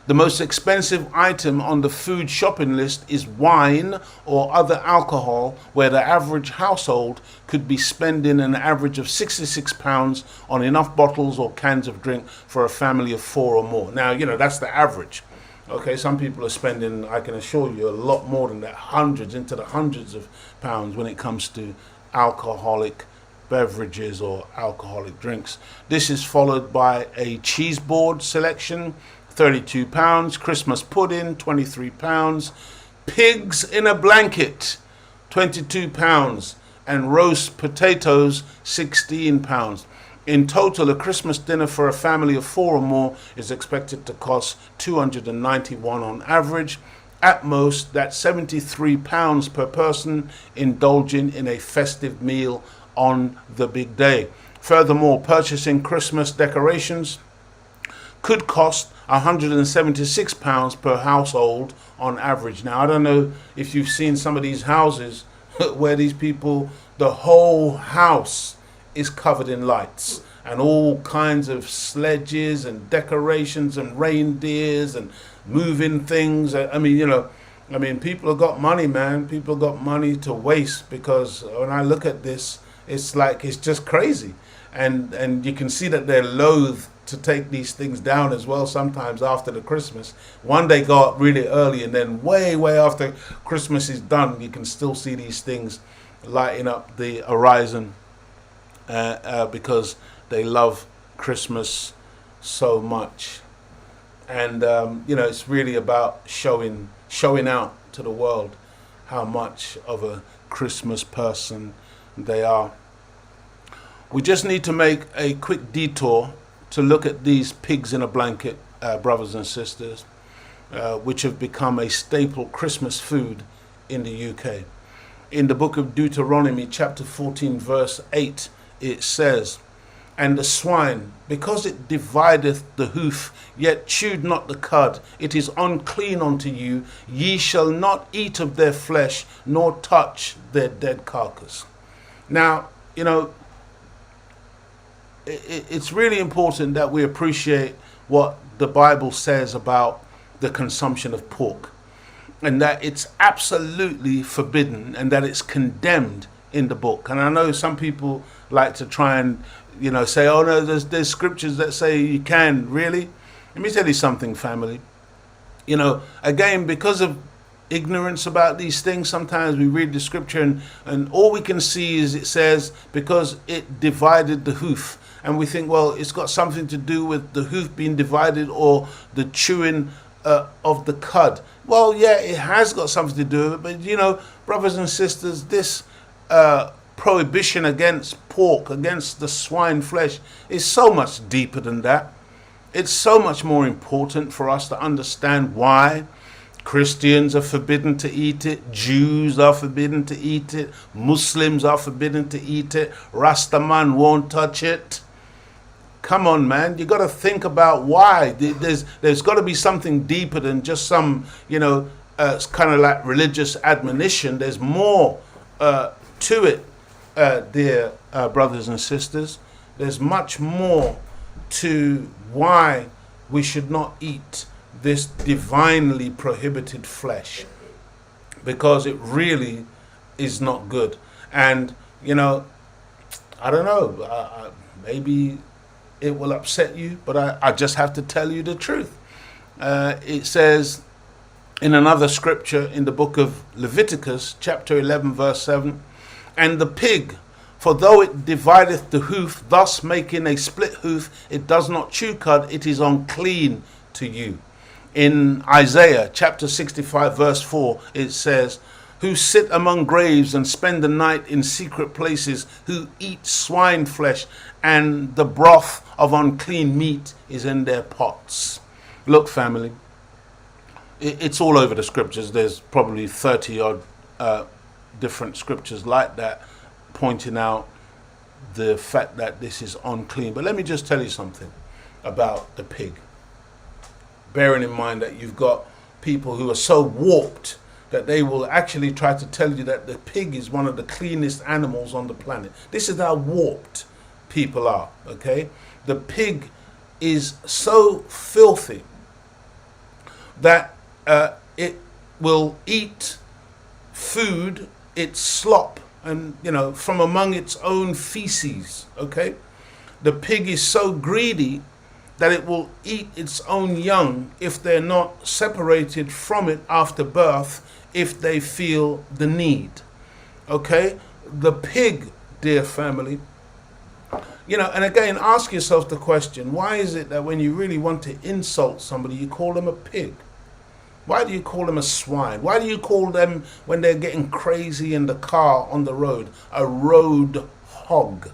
The most expensive item on the food shopping list is wine or other alcohol, where the average household could be spending an average of £66 on enough bottles or cans of drink for a family of 4 or more. Now, that's the average. Okay, some people are spending, I can assure you, a lot more than that, hundreds into the hundreds of pounds when it comes to alcoholic beverages or alcoholic drinks. This is followed by a cheese board selection, £32, Christmas pudding, £23, pigs in a blanket, £22, and roast potatoes, £16. In total, a Christmas dinner for a family of 4 or more is expected to cost £291 on average. At most, that's £73 per person, indulging in a festive meal on the big day. Furthermore, purchasing Christmas decorations could cost £176 per household on average. Now, I don't know if you've seen some of these houses where these people, the whole house is covered in lights and all kinds of sledges and decorations and reindeers and moving things. I mean, people have got money, man. People have got money to waste, because when I look at this, it's just crazy. And you can see that they're loath to take these things down as well sometimes after the Christmas. One day go up really early, and then way after Christmas is done, you can still see these things lighting up the horizon, because they love Christmas so much. And it's really about showing out to the world how much of a Christmas person they are. We just need to make a quick detour to look at these pigs in a blanket, brothers and sisters, which have become a staple Christmas food in the UK. In the book of Deuteronomy, chapter 14, verse 8, it says, and the swine, because it divideth the hoof, yet chewed not the cud, it is unclean unto you. Ye shall not eat of their flesh, nor touch their dead carcass. Now, you know, it's really important that we appreciate what the Bible says about the consumption of pork, and that it's absolutely forbidden and that it's condemned in the book. And I know some people like to try and, you know, say, oh no, there's scriptures that say you can. Really? Let me tell you something, family. You know, again, because of ignorance about these things, sometimes we read the scripture and all we can see is it says because it divided the hoof. And we think, well, it's got something to do with the hoof being divided or the chewing of the cud. Well, yeah, it has got something to do with it. But, you know, brothers and sisters, this prohibition against pork, against the swine flesh, is so much deeper than that. It's so much more important for us to understand why Christians are forbidden to eat it, Jews are forbidden to eat it, Muslims are forbidden to eat it, Rastaman won't touch it. Come on, man, you got to think about why. There's got to be something deeper than just some, you know, kind of like religious admonition. There's more to it, dear brothers and sisters. There's much more to why we should not eat this divinely prohibited flesh, because it really is not good. And, you know, I don't know, maybe it will upset you, but I just have to tell you the truth. It says in another scripture in the book of Leviticus, chapter 11, verse 7, and the pig, for though it divideth the hoof, thus making a split hoof, it does not chew cud, it is unclean to you. In Isaiah chapter 65, verse 4, it says, who sit among graves and spend the night in secret places, who eat swine flesh, and the broth of unclean meat is in their pots. Look, family, it's all over the scriptures. There's probably 30 odd different scriptures like that, pointing out the fact that this is unclean. But let me just tell you something about the pig. Bearing in mind that you've got people who are so warped that they will actually try to tell you that the pig is one of the cleanest animals on the planet. This is how warped people are, okay? The pig is so filthy that it will eat food, its slop, and, you know, from among its own feces, okay? The pig is so greedy that it will eat its own young if they're not separated from it after birth, if they feel the need, okay? The pig, dear family, you know, and again, ask yourself the question, why is it that when you really want to insult somebody, you call them a pig? Why do you call them a swine? Why do you call them, when they're getting crazy in the car on the road, a road hog?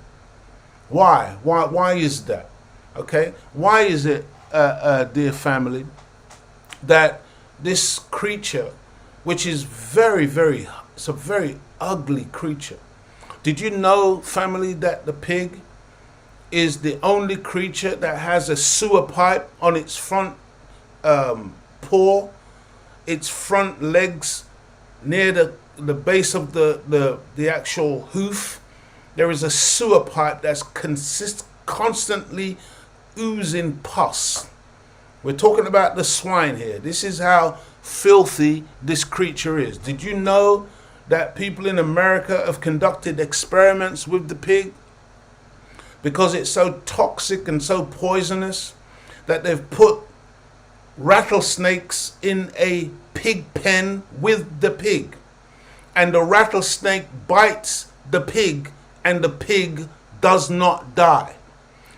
Why? Why is that? Okay? Why is it, dear family, that this creature, which is it's a very ugly creature. Did you know, family, that the pig is the only creature that has a sewer pipe on its front paw, its front legs, near the base of the actual hoof? There is a sewer pipe that's constantly oozing pus. We're talking about the swine here. This is how filthy this creature is. Did you know that people in America have conducted experiments with the pig because it's so toxic and so poisonous that they've put rattlesnakes in a pig pen with the pig, and the rattlesnake bites the pig and the pig does not die,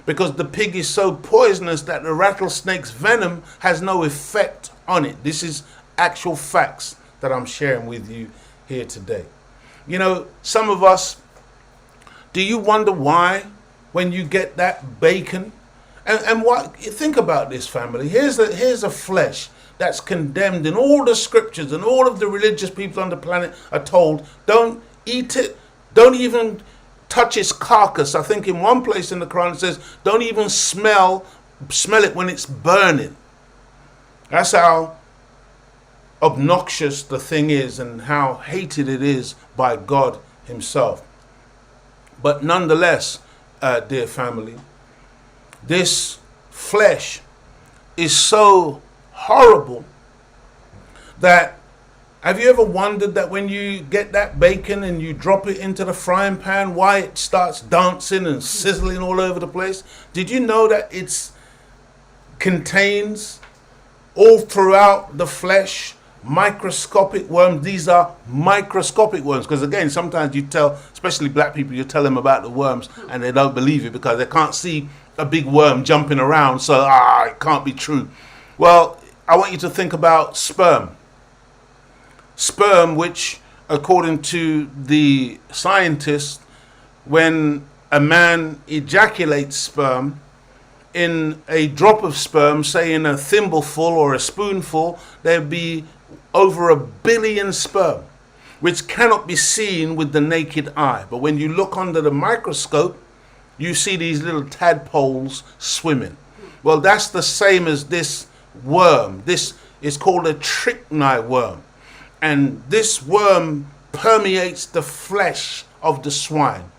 because the pig is so poisonous that the rattlesnake's venom has no effect on it. This is actual facts that I'm sharing with you here today. You know, some of us, do you wonder why when you get that bacon? And what, think about this, family. Here's a flesh that's condemned in all the scriptures, and all of the religious people on the planet are told, don't eat it, don't even touch its carcass. I think in one place in the Quran it says, don't even smell it when it's burning. That's how obnoxious the thing is and how hated it is by God himself. But nonetheless, dear family, this flesh is so horrible that, have you ever wondered that when you get that bacon and you drop it into the frying pan, why it starts dancing and sizzling all over the place? Did you know that it contains all throughout the flesh microscopic worms? These are microscopic worms, because again, sometimes you tell, especially black people, you tell them about the worms and they don't believe it because they can't see a big worm jumping around, so it can't be true. Well, I want you to think about sperm. Sperm, which according to the scientists, when a man ejaculates sperm, in a drop of sperm, say in a thimbleful or a spoonful, there'd be over 1 billion sperm, which cannot be seen with the naked eye. But when you look under the microscope, you see these little tadpoles swimming. Well, that's the same as this worm. This is called a strychnine worm. And this worm permeates the flesh of the swine.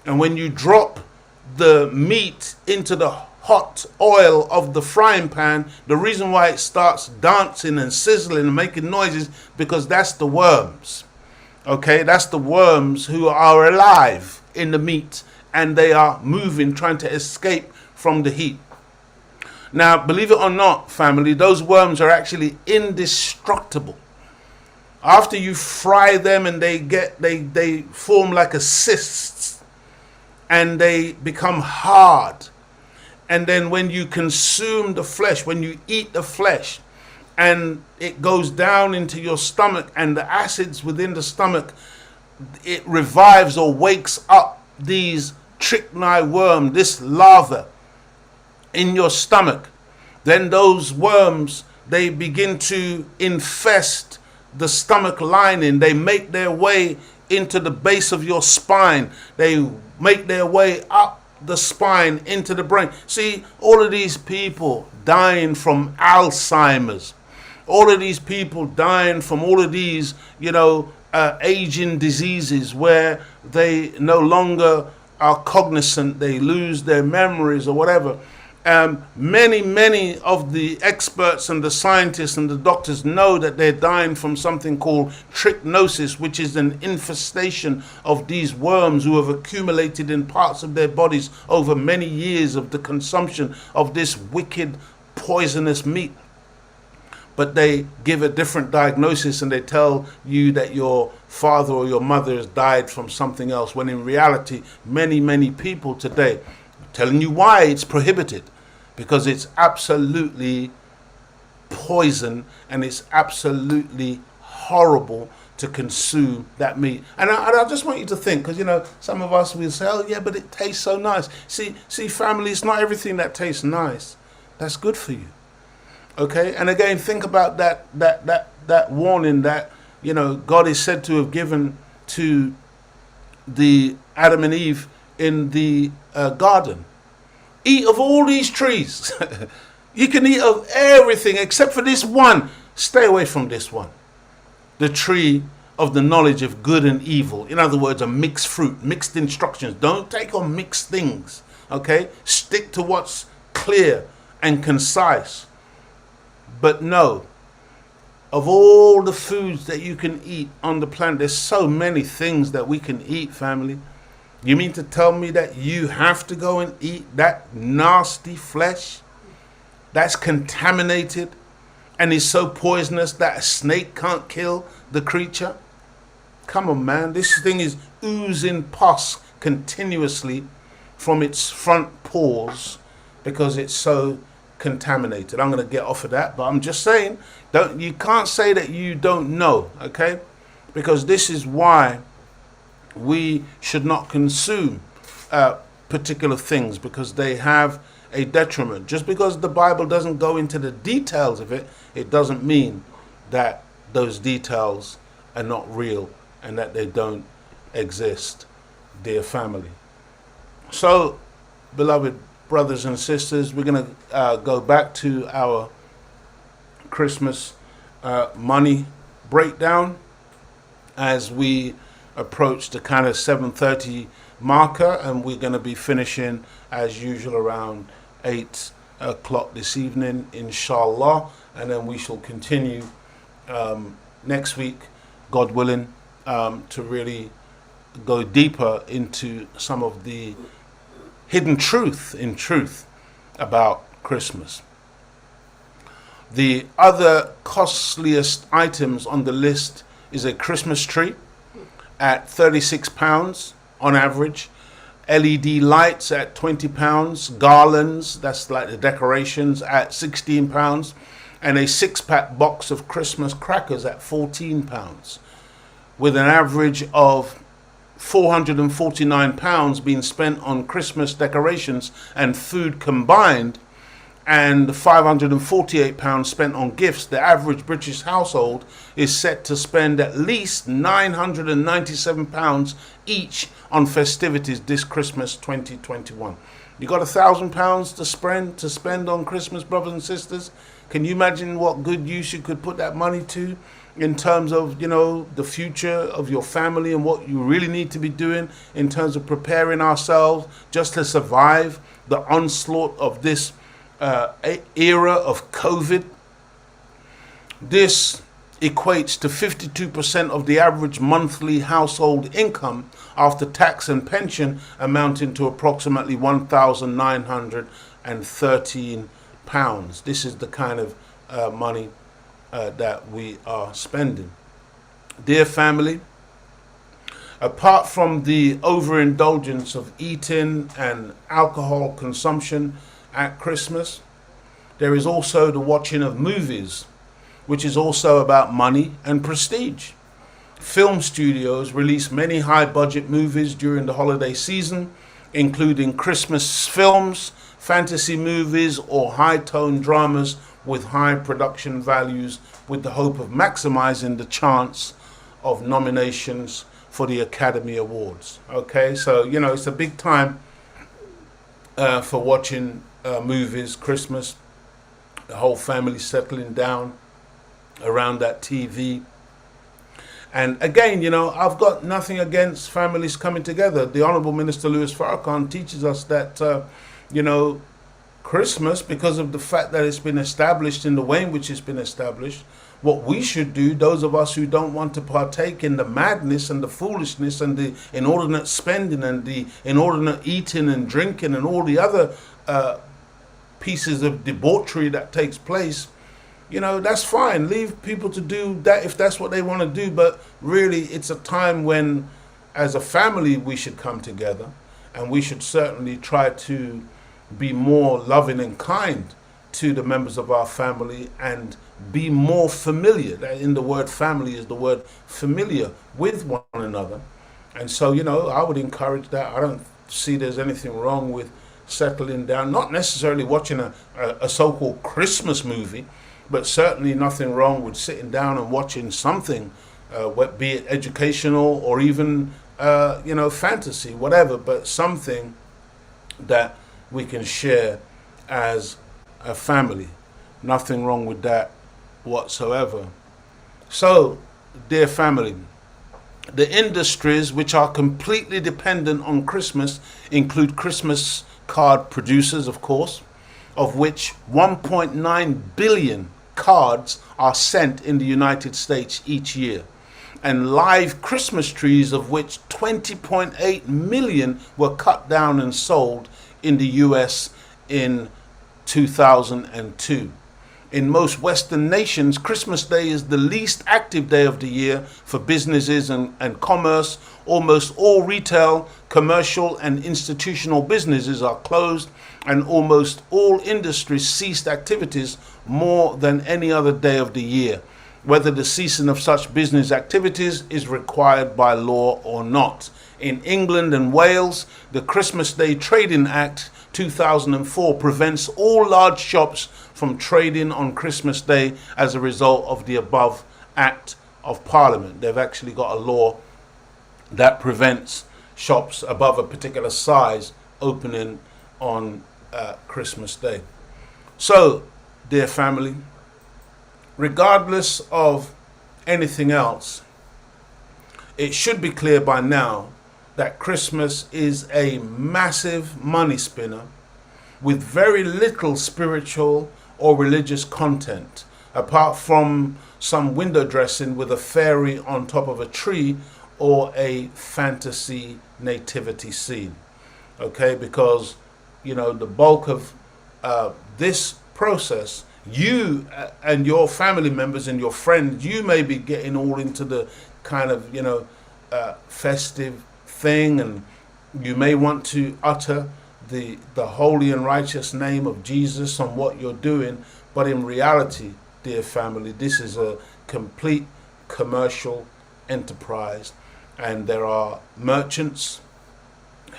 And when you drop the meat into the hot oil of the frying pan, the reason why it starts dancing and sizzling and making noises, because that's the worms. Okay, that's the worms who are alive in the meat and they are moving, trying to escape from the heat. Now, believe it or not, family, those worms are actually indestructible. After you fry them and they form like a cyst and they become hard. And then when you consume the flesh, when you eat the flesh and it goes down into your stomach and the acids within the stomach, it revives or wakes up these strychnine worm, this larva in your stomach. Then those worms, they begin to infest the stomach lining. They make their way into the base of your spine. They make their way up the spine into the brain. See, all of these people dying from Alzheimer's, all of these people dying from all of these, aging diseases where they no longer are cognizant, they lose their memories or whatever. Many of the experts and the scientists and the doctors know that they're dying from something called trichinosis, which is an infestation of these worms who have accumulated in parts of their bodies over many years of the consumption of this wicked, poisonous meat. But they give a different diagnosis and they tell you that your father or your mother has died from something else, when in reality, many people today, telling you why it's prohibited, because it's absolutely poison and it's absolutely horrible to consume that meat. And I just want you to think, because some of us will say, oh yeah, but it tastes so nice. See family, it's not everything that tastes nice that's good for you. Okay, and again, think about that warning that God is said to have given to the Adam and Eve in the garden. Eat of all these trees. You can eat of everything except for this one. Stay away from this one. The tree of the knowledge of good and evil. In other words, a mixed fruit, mixed instructions. Don't take on mixed things. Okay? Stick to what's clear and concise. But no, of all the foods that you can eat on the planet, there's so many things that we can eat, family. You mean to tell me that you have to go and eat that nasty flesh that's contaminated and is so poisonous that a snake can't kill the creature? Come on, man. This thing is oozing pus continuously from its front paws because it's so contaminated. I'm going to get off of that, but I'm just saying, you can't say that you don't know, okay? Because this is why we should not consume particular things, because they have a detriment. Just because the Bible doesn't go into the details of it, it doesn't mean that those details are not real and that they don't exist, dear family. So, beloved brothers and sisters, we're going to go back to our Christmas money breakdown as we approach the kind of 7:30 marker, and we're going to be finishing as usual around 8 o'clock this evening, inshallah, and then we shall continue next week, God willing, to really go deeper into some of the hidden truth about Christmas. The other costliest items on the list is a Christmas tree at £36 on average, LED lights at £20, garlands, that's like the decorations, at £16, and a 6-pack box of Christmas crackers at £14, with an average of £449 being spent on Christmas decorations and food combined, and £548 spent on gifts. The average British household is set to spend at least £997 each on festivities this Christmas 2021. You got £1,000 to spend on Christmas, brothers and sisters? Can you imagine what good use you could put that money to in terms of, you know, the future of your family and what you really need to be doing in terms of preparing ourselves just to survive the onslaught of this era of COVID? This equates to 52% of the average monthly household income after tax and pension, amounting to approximately £1,913. This is the kind of money that we are spending. Dear family, apart from the overindulgence of eating and alcohol consumption at Christmas, there is also the watching of movies, which is also about money and prestige. Film studios release many high-budget movies during the holiday season, including Christmas films, fantasy movies, or high-tone dramas with high production values, with the hope of maximizing the chance of nominations for the Academy Awards. Okay, so, you know, it's a big time for watching movies, Christmas, the whole family settling down around that TV. And again, you know, I've got nothing against families coming together. The Honourable Minister Louis Farrakhan teaches us that, you know, Christmas, because of the fact that it's been established in the way in which it's been established, what we should do, those of us who don't want to partake in the madness and the foolishness and the inordinate spending and the inordinate eating and drinking and all the other pieces of debauchery that takes place, you know, that's fine. Leave people to do that if that's what they want to do. But really, it's a time when, as a family, we should come together, and we should certainly try to be more loving and kind to the members of our family and be more familiar. In the word family is the word familiar with one another. And so, you know, I would encourage that. I don't see there's anything wrong with settling down, not necessarily watching a so-called Christmas movie, but certainly nothing wrong with sitting down and watching something, be it educational or even, you know, fantasy, whatever, but something that we can share as a family. Nothing wrong with that whatsoever. So, dear family, the industries which are completely dependent on Christmas include Christmas card producers, of course, of which 1.9 billion cards are sent in the United States each year, and live Christmas trees, of which 20.8 million were cut down and sold in the US in 2002. In most Western nations, Christmas Day is the least active day of the year for businesses and commerce. Almost all retail, commercial, and institutional businesses are closed, and almost all industries ceased activities more than any other day of the year, whether the ceasing of such business activities is required by law or not. In England and Wales, the Christmas Day Trading Act 2004 prevents all large shops from trading on Christmas Day as a result of the above Act of Parliament. They've actually got a law that prevents shops above a particular size opening on Christmas Day. So, dear family, regardless of anything else, it should be clear by now that Christmas is a massive money spinner with very little spiritual or religious content, apart from some window dressing with a fairy on top of a tree or a fantasy nativity scene. Okay, because the bulk of this process, you and your family members and your friends, you may be getting all into the kind of festive thing, and you may want to utter the holy and righteous name of Jesus on what you're doing, but in reality, dear family, this is a complete commercial enterprise, and there are merchants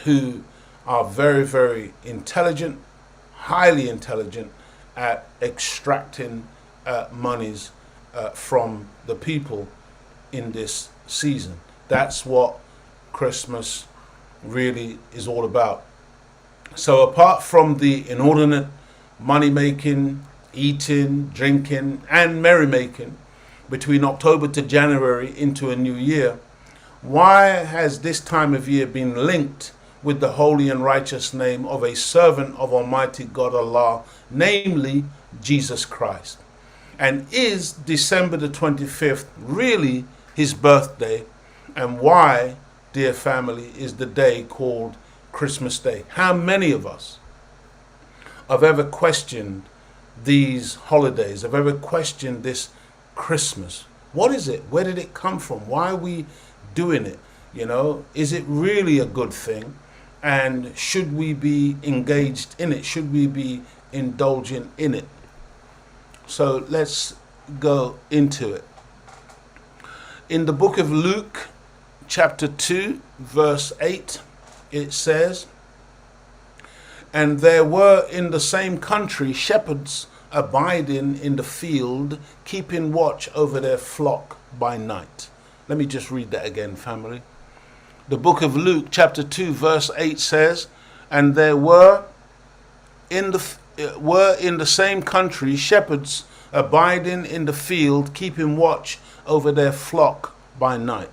who are very, very intelligent, highly intelligent at extracting monies from the people in this season. That's what Christmas really is all about. So apart from the inordinate money making, eating, drinking and merrymaking between October to January into a new year, why has this time of year been linked with the holy and righteous name of a servant of Almighty God Allah, namely Jesus Christ? And is December the 25th really his birthday? And why, dear family, is the day called Christmas Day? How many of us have ever questioned these holidays, have ever questioned this Christmas? What is it? Where did it come from? Why are we doing it? Is it really a good thing? And should we be engaged in it? Should we be indulging in it? So let's go into it. In the book of Luke, chapter 2, verse 8, it says, "And there were in the same country shepherds abiding in the field, keeping watch over their flock by night." Let me just read that again, family. The book of Luke, chapter 2, verse 8 says, "And there were in the same country shepherds abiding in the field, keeping watch over their flock by night."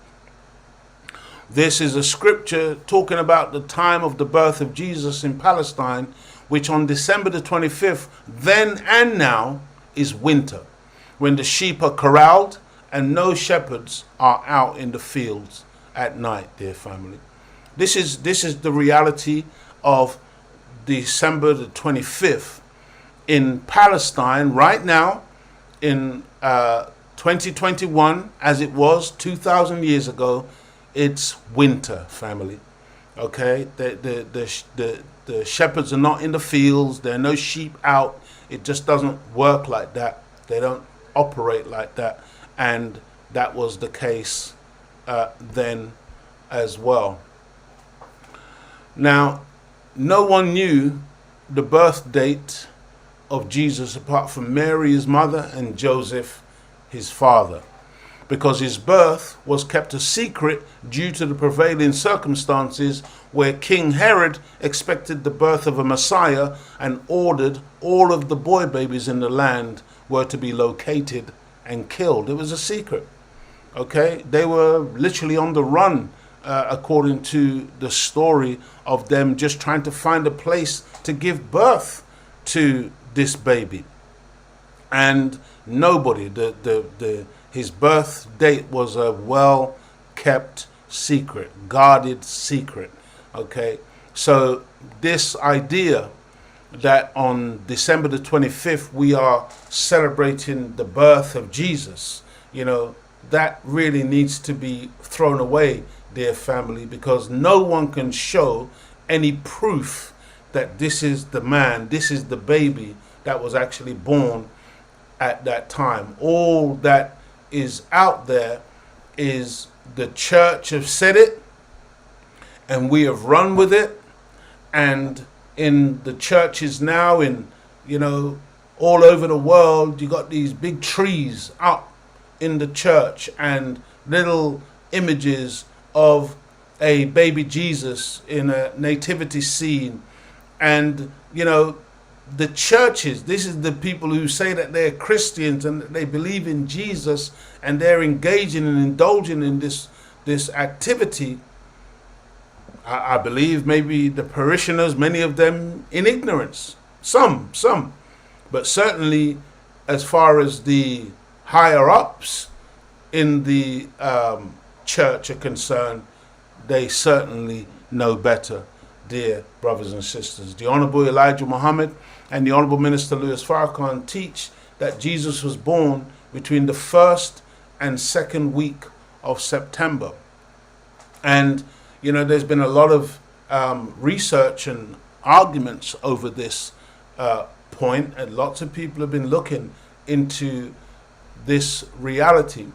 This is a scripture talking about the time of the birth of Jesus in Palestine, which on December the 25th, then and now, is winter, when the sheep are corralled and no shepherds are out in the fields at night, dear family. This is the reality of December the 25th in Palestine right now in 2021, as it was 2,000 years ago. It's winter, family. Okay, the shepherds are not in the fields. There are no sheep out. It just doesn't work like that. They don't operate like that, and that was the case then as well. Now, no one knew the birth date of Jesus apart from Mary, his mother, and Joseph, his father, because his birth was kept a secret due to the prevailing circumstances where King Herod expected the birth of a Messiah and ordered all of the boy babies in the land were to be located and killed. It was a secret. Okay, they were literally on the run, according to the story of them just trying to find a place to give birth to this baby. And nobody, his birth date was a well-kept secret, guarded secret. Okay, so this idea that on December the 25th we are celebrating the birth of Jesus, that really needs to be thrown away, dear family, because no one can show any proof that this is the man, this is the baby that was actually born at that time. All that is out there is the church have said it, and we have run with it, and in the churches now, in all over the world, you got these big trees up in the church and little images of a baby Jesus in a nativity scene. And, you know, the churches, this is the people who say that they're Christians and that they believe in Jesus, and they're engaging and indulging in this activity. I believe maybe the parishioners, many of them in ignorance, some, but certainly as far as the higher ups in the church are concerned, they certainly know better, dear brothers and sisters. The Honorable Elijah Muhammad and the Honorable Minister Louis Farrakhan teach that Jesus was born between the first and second week of September. And, you know, there's been a lot of research and arguments over this point, and lots of people have been looking into this reality.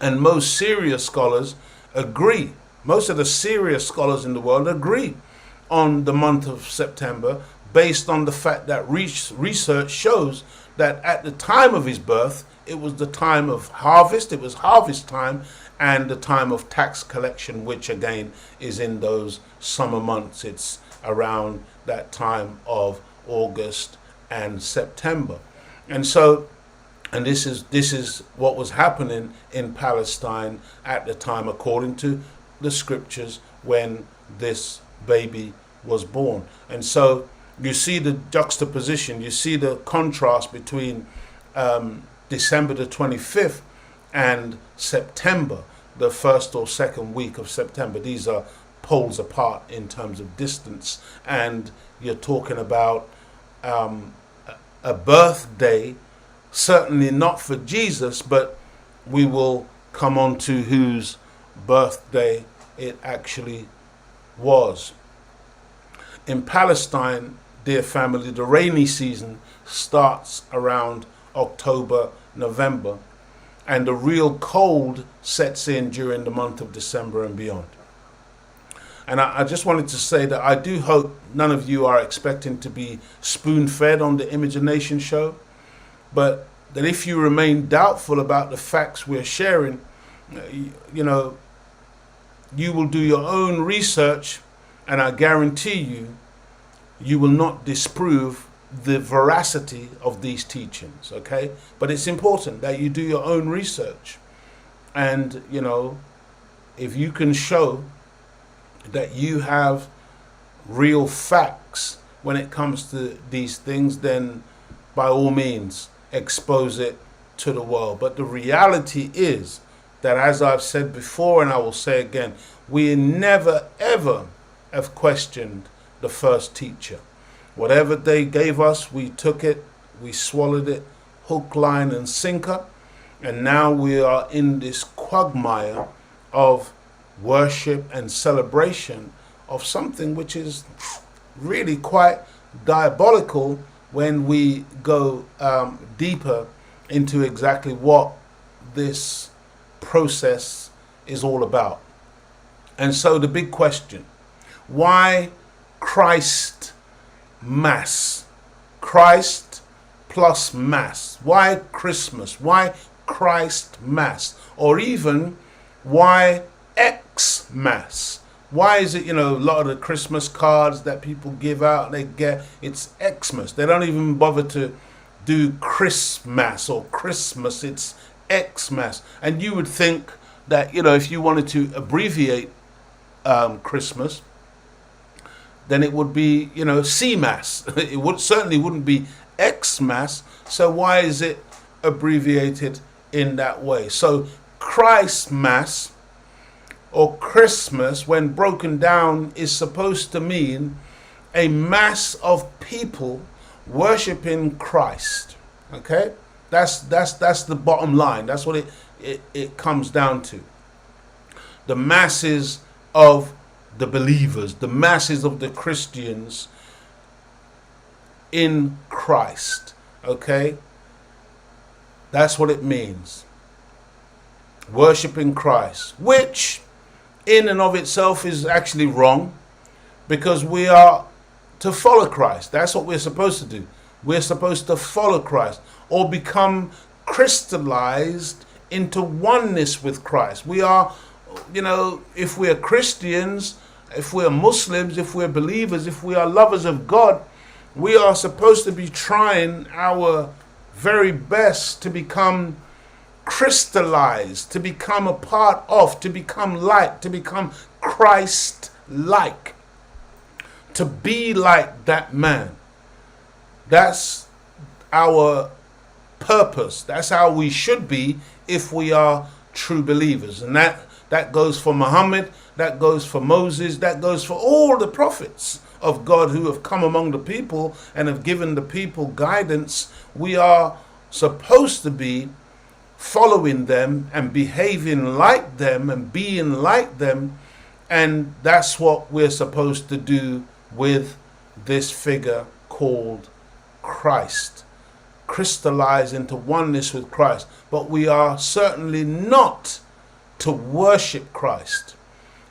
And most serious scholars agree, most of the serious scholars in the world agree on the month of September, based on the fact that research shows that at the time of his birth, it was the time of harvest, it was harvest time, and the time of tax collection, which again is in those summer months. It's around that time of August and September. And so, and this is what was happening in Palestine at the time, according to the scriptures, when this baby was born. And so you see the juxtaposition, you see the contrast between December the 25th and September, the first or second week of September. These are poles apart in terms of distance, and you're talking about a birthday, certainly not for Jesus, but we will come on to whose birthday it actually was. In Palestine, dear family, the rainy season starts around October, November, and the real cold sets in during the month of December and beyond. And I just wanted to say that I do hope none of you are expecting to be spoon-fed on the Image of Nation show, but that if you remain doubtful about the facts we're sharing, you know, you will do your own research, and I guarantee you, you will not disprove the veracity of these teachings, okay? But it's important that you do your own research. And, you know, if you can show that you have real facts when it comes to these things, then by all means, expose it to the world. But the reality is that, as I've said before, and I will say again, we never, ever have questioned the first teacher. Whatever they gave us, we took it, we swallowed it, hook, line, and sinker. And now we are in this quagmire of worship and celebration of something which is really quite diabolical when we go deeper into exactly what this process is all about. And so the big question, why Christ Mass? Christ plus Mass. Why Christmas? Why Christ Mass? Or even, why Xmas? Why is it, you know, a lot of the Christmas cards that people give out, they get, it's Xmas. They don't even bother to do Christmas or Christmas, it's Xmas. And you would think that, you know, if you wanted to abbreviate Christmas, then it would be, you know, C-Mass. It certainly wouldn't be Xmas. So why is it abbreviated in that way? So Christ Mass or Christmas, when broken down, is supposed to mean a mass of people worshiping Christ. Okay? That's the bottom line. That's what it comes down to. The masses of the believers, the masses of the Christians in Christ. Okay? That's what it means. Worshipping Christ, which in and of itself is actually wrong, because we are to follow Christ. That's what we're supposed to do. We're supposed to follow Christ or become crystallized into oneness with Christ. We are if we're Christians, if we're Muslims, if we're believers, if we are lovers of God, we are supposed to be trying our very best to become crystallized, to become a part of, to become like, to become Christ-like, to be like that man. That's our purpose. That's how we should be if we are true believers. And that goes for Muhammad, that goes for Moses, that goes for all the prophets of God who have come among the people and have given the people guidance. We are supposed to be following them and behaving like them and being like them. And that's what we're supposed to do with this figure called Christ. Crystallize into oneness with Christ. But we are certainly not to worship Christ.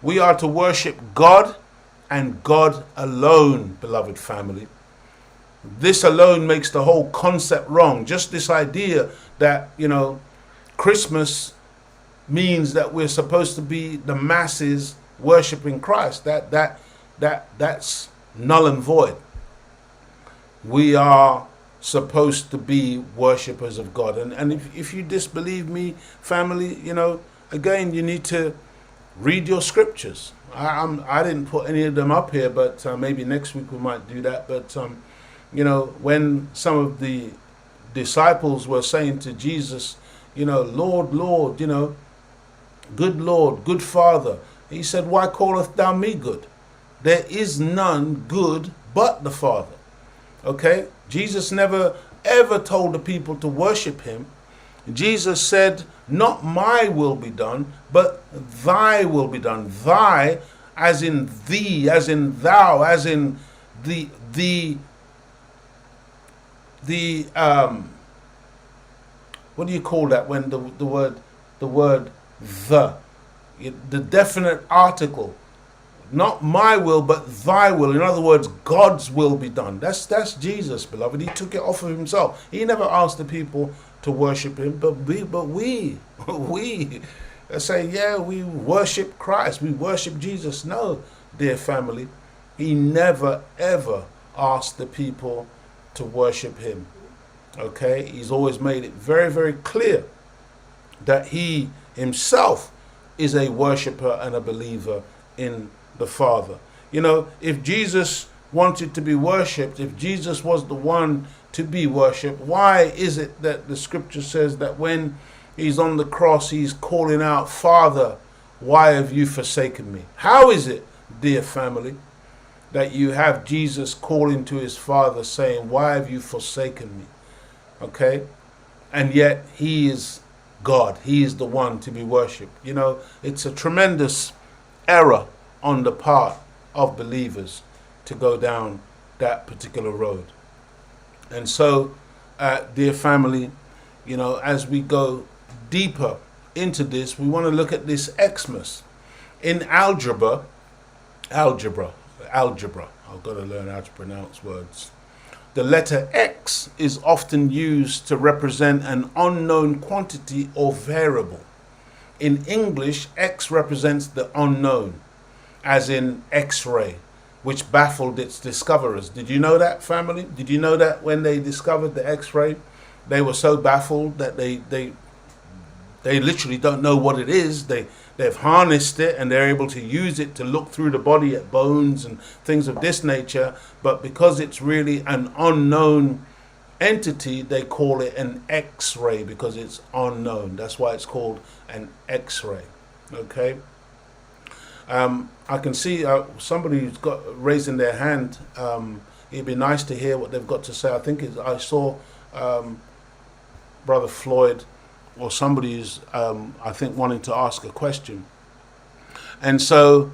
We are to worship God and God alone, beloved family. This alone makes the whole concept wrong. Just this idea that, Christmas means that we're supposed to be the masses worshiping Christ. That's null and void. We are supposed to be worshippers of God. And if you disbelieve me, family, again, you need to read your scriptures. I didn't put any of them up here, but maybe next week we might do that. But, when some of the disciples were saying to Jesus, Lord, Lord, good Lord, good Father, he said, why calleth thou me good? There is none good but the Father. Okay? Jesus never ever told the people to worship him. Jesus said, not my will be done, but thy will be done. Thy, as in thee, as in thou, as in the what do you call that when the word the definite article, not my will but thy will, in other words, God's will be done. That's Jesus, beloved. He took it off of himself. He never asked the people to worship him, but we say, yeah, we worship Christ, we worship Jesus. No, dear family, he never ever asked the people to worship him. Okay, he's always made it very, very clear that he himself is a worshipper and a believer in the Father. If Jesus wanted to be worshipped, if Jesus was the one to be worshipped, why is it that the scripture says that when he's on the cross, he's calling out, Father, why have you forsaken me? How is it, dear family, that you have Jesus calling to his Father saying, why have you forsaken me? Okay? And yet he is God. He is the one to be worshipped. It's a tremendous error on the part of believers to go down that particular road. And so, dear family, as we go deeper into this, we want to look at this Xmas. In algebra, I've got to learn how to pronounce words. The letter X is often used to represent an unknown quantity or variable. In English, X represents the unknown, as in X-ray, which baffled its discoverers. Did you know that, family? Did you know that when they discovered the X-ray, they were so baffled that they literally don't know what it is. They've harnessed it and they're able to use it to look through the body at bones and things of this nature. But because it's really an unknown entity, they call it an X-ray because it's unknown. That's why it's called an X-ray. Okay. I can see somebody who's got raising their hand. It'd be nice to hear what they've got to say. I think I saw Brother Floyd or somebody who's, I think, wanting to ask a question. And so,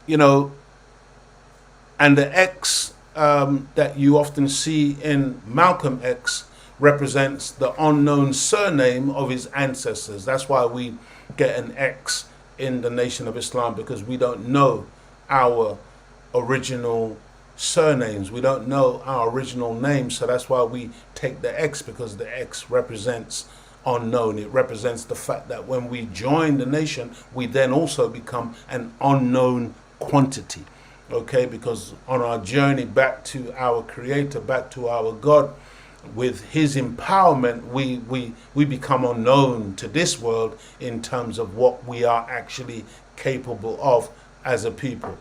and the X that you often see in Malcolm X represents the unknown surname of his ancestors. That's why we get an X in the Nation of Islam, because we don't know our original surnames. We don't know our original names. So that's why we take the X, because the X represents unknown. It represents the fact that when we join the nation, we then also become an unknown quantity. Okay, because on our journey back to our Creator, back to our God, with His empowerment, we become unknown to this world in terms of what we are actually capable of as a people.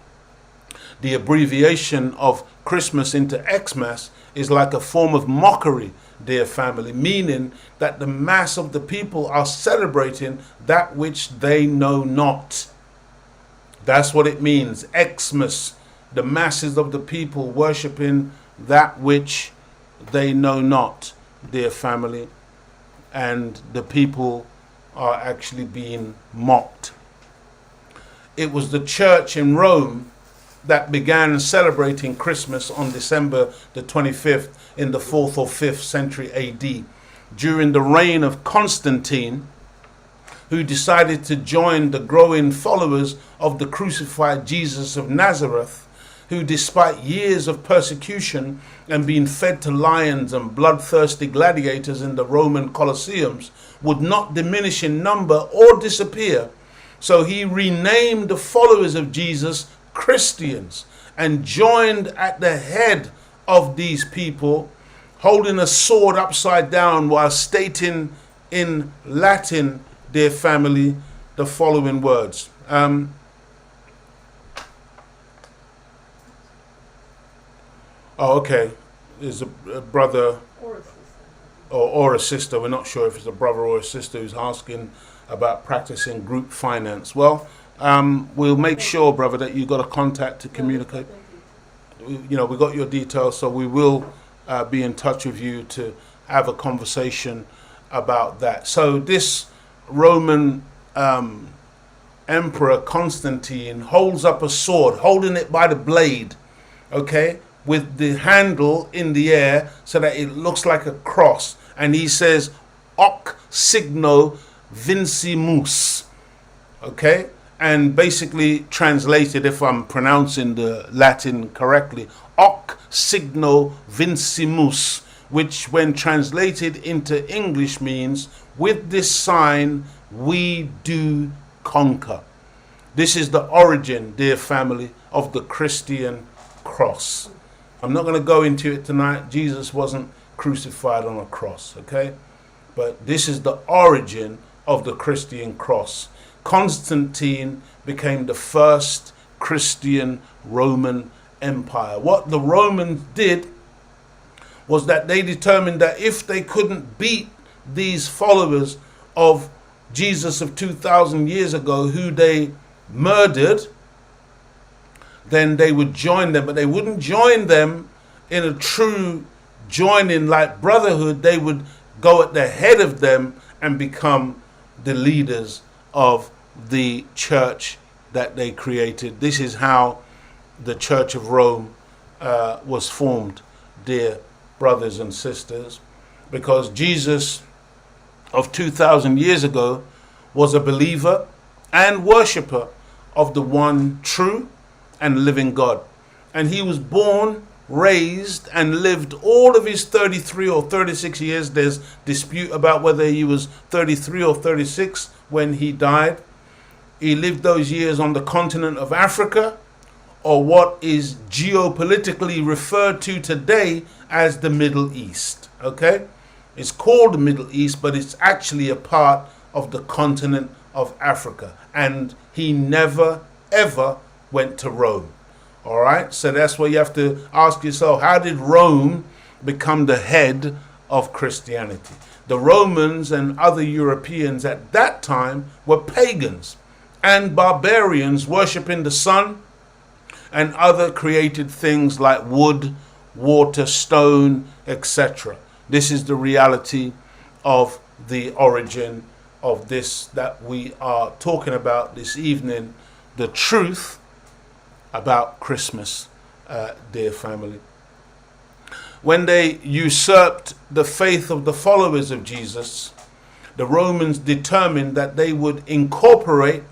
The abbreviation of Christmas into Xmas is like a form of mockery, dear family, meaning that the mass of the people are celebrating that which they know not. That's what it means, Xmas. The masses of the people worshipping that which they know not, dear family, and the people are actually being mocked. It was the church in Rome that began celebrating Christmas on December the 25th in the 4th or 5th century AD, during the reign of Constantine, who decided to join the growing followers of the crucified Jesus of Nazareth, who, despite years of persecution and being fed to lions and bloodthirsty gladiators in the Roman Colosseums, would not diminish in number or disappear. So he renamed the followers of Jesus Christians and joined at the head of these people, holding a sword upside down while stating in Latin, dear family, the following words. Oh, okay. There's a brother or a sister. We're not sure if it's a brother or a sister who's asking about practicing group finance. Well, we'll make sure, brother, that you got a contact to communicate. You know, we got your details, so we will be in touch with you to have a conversation about that. So this Roman Emperor Constantine holds up a sword, holding it by the blade, okay, with the handle in the air so that it looks like a cross. And he says, Hoc signo vincimus. Okay? And basically translated, if I'm pronouncing the Latin correctly, Hoc signo vincimus, which when translated into English means, with this sign we do conquer. This is the origin, dear family, of the Christian cross. I'm not going to go into it tonight. Jesus wasn't crucified on a cross, okay? But this is the origin of the Christian cross. Constantine became the first Christian Roman Empire. What the Romans did was that they determined that if they couldn't beat these followers of Jesus of 2,000 years ago, who they murdered, then they would join them, but they wouldn't join them in a true joining like brotherhood. They would go at the head of them and become the leaders of the church that they created. This is how the Church of Rome was formed, dear brothers and sisters, because Jesus of 2,000 years ago was a believer and worshipper of the one true and living God. And he was born, raised, and lived all of his 33 or 36 years. There's dispute about whether he was 33 or 36 when he died. He lived those years on the continent of Africa, or what is geopolitically referred to today as the Middle East. Okay? It's called the Middle East, but it's actually a part of the continent of Africa. And he never, ever went to Rome. All right? So that's where you have to ask yourself, how did Rome become the head of Christianity? The Romans and other Europeans at that time were pagans and barbarians, worshipping the sun and other created things like wood, water, stone, etc. This is the reality of the origin of this that we are talking about this evening, the truth about Christmas, dear family. When they usurped the faith of the followers of Jesus, the Romans determined that they would incorporate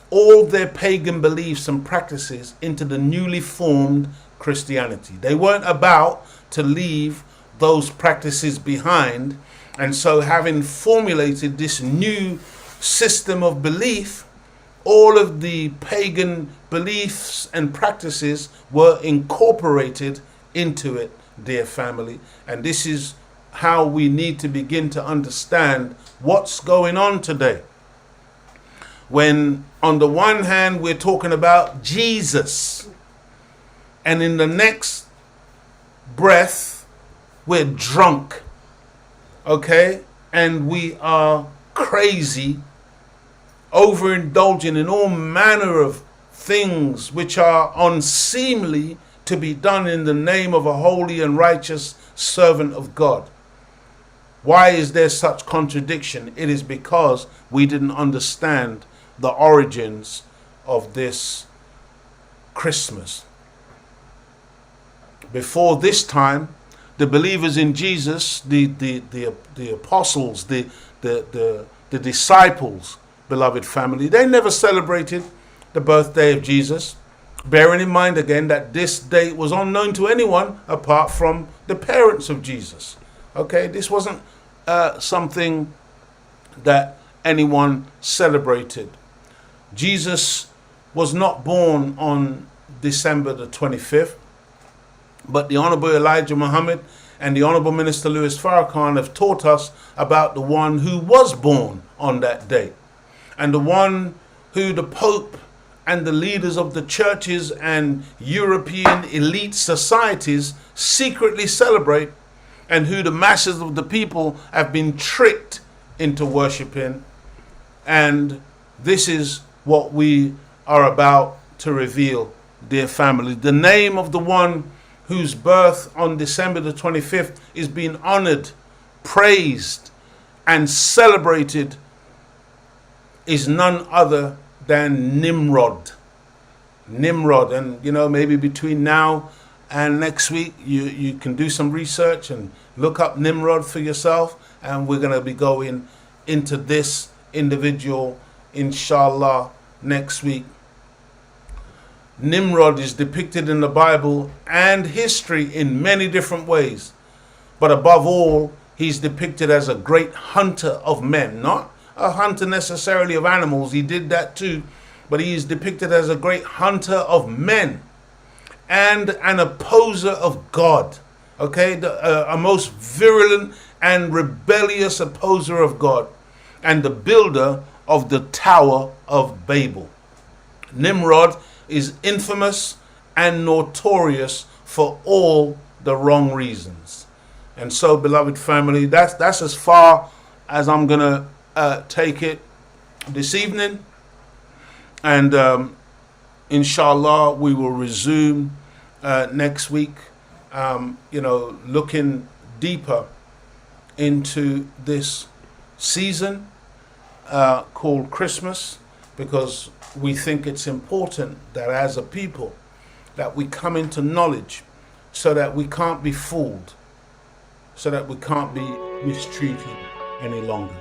all their pagan beliefs and practices into the newly formed Christianity. They weren't about to leave those practices behind And so having formulated this new system of belief, all of the pagan beliefs and practices were incorporated into it, dear family. And this is how we need to begin to understand what's going on today. When on the one hand we're talking about Jesus, and in the next breath we're drunk, okay, and we are crazy, overindulging in all manner of things which are unseemly to be done in the name of a holy and righteous servant of God. Why is there such contradiction? It is because we didn't understand the origins of this Christmas. Before this time, the believers in Jesus, the apostles, the disciples, beloved family, they never celebrated the birthday of Jesus, bearing in mind again that this date was unknown to anyone apart from the parents of Jesus. Okay, this wasn't something that anyone celebrated. Jesus was not born on December the 25th, but the Honorable Elijah Muhammad and the Honorable Minister Louis Farrakhan have taught us about the one who was born on that day, and the one who the Pope and the leaders of the churches and European elite societies secretly celebrate, and who the masses of the people have been tricked into worshipping. And this is what we are about to reveal, dear family. The name of the one whose birth on December the 25th is being honored, praised, and celebrated is none other than Nimrod. Nimrod. And maybe between now and next week you can do some research and look up Nimrod for yourself, and we're going to be going into this individual inshallah next week. Nimrod is depicted in the Bible and history in many different ways, but above all, he's depicted as a great hunter of men, not a hunter necessarily of animals. He did that too, but he is depicted as a great hunter of men and an opposer of God. Okay, a most virulent and rebellious opposer of God, and the builder of the Tower of Babel. Nimrod is infamous and notorious for all the wrong reasons. And so, beloved family, that's as far as I'm going to take it this evening. And inshallah, we will resume next week, looking deeper into this season called Christmas, because we think it's important that as a people that we come into knowledge so that we can't be fooled, so that we can't be mistreated any longer.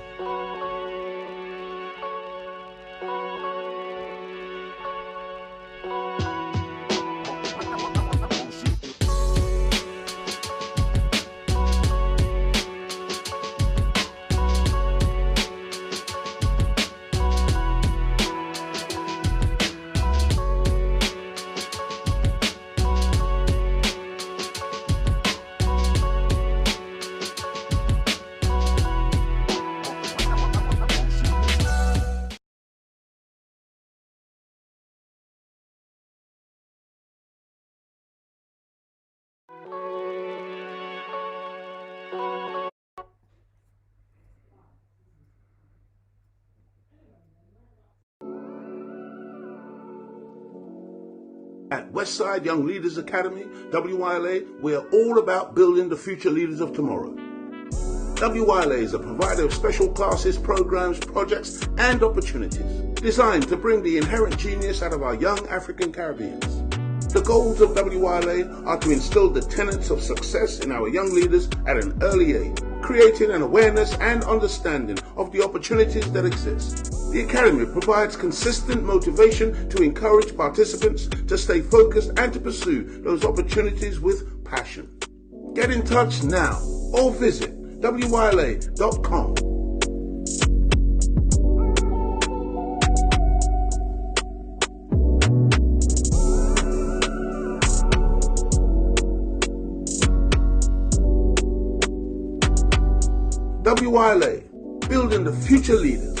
At Westside Young Leaders Academy, WYLA, we are all about building the future leaders of tomorrow. WYLA is a provider of special classes, programs, projects, and opportunities designed to bring the inherent genius out of our young African Caribbeans. The goals of WYLA are to instill the tenets of success in our young leaders at an early age, creating an awareness and understanding of the opportunities that exist. The Academy provides consistent motivation to encourage participants to stay focused and to pursue those opportunities with passion. Get in touch now or visit WYLA.com. WYLA, building the future leaders.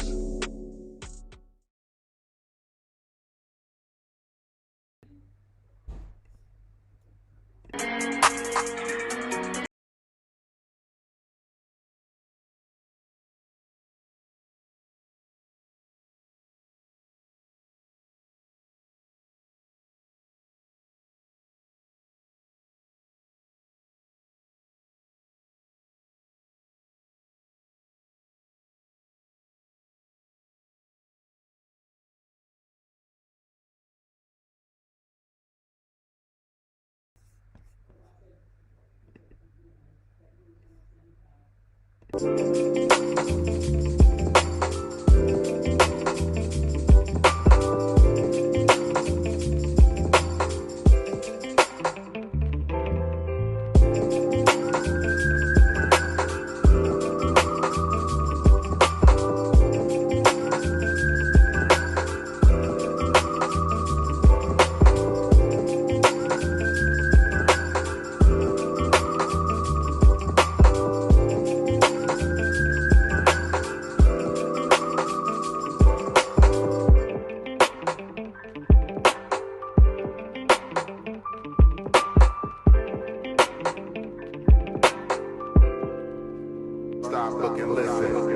Stop, look, and listen.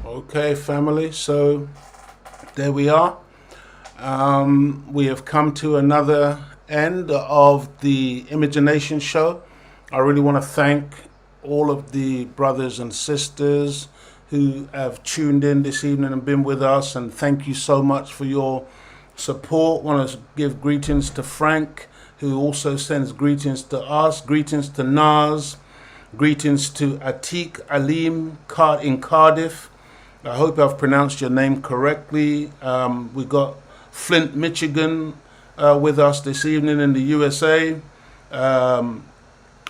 Okay, family, so there we are. We have come to another end of the Imagination Show. I really want to thank all of the brothers and sisters who have tuned in this evening and been with us, and thank you so much for your support. I want to give greetings to Frank, who also sends greetings to us, greetings to Naz, greetings to Atik Alim in Cardiff. I hope I've pronounced your name correctly. We got Flint, Michigan with us this evening in the USA.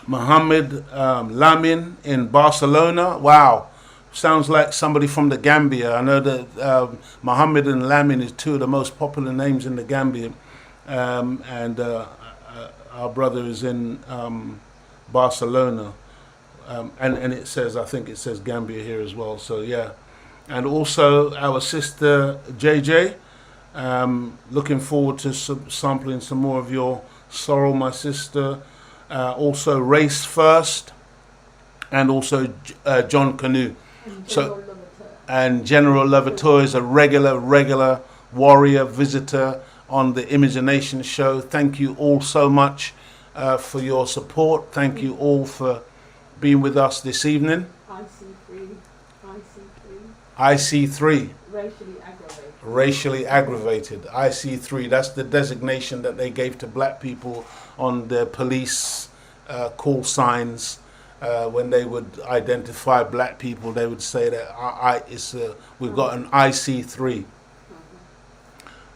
Mohammed Lamin in Barcelona. Wow, sounds like somebody from the Gambia. I know that Mohammed and Lamin is two of the most popular names in the Gambia. And our brother is in Barcelona. And it says, I think it says Gambia here as well. So yeah. And also our sister JJ, looking forward to sampling some more of your sorrow, my sister. Also Race First, and also John Canoe. And General Lovator is a regular warrior visitor on the Imagination Show. Thank you all so much for your support. Thank you all for being with us this evening. IC3. Racially aggravated. IC3. That's the designation that they gave to black people on their police call signs. When they would identify black people, they would say that we've got an IC3.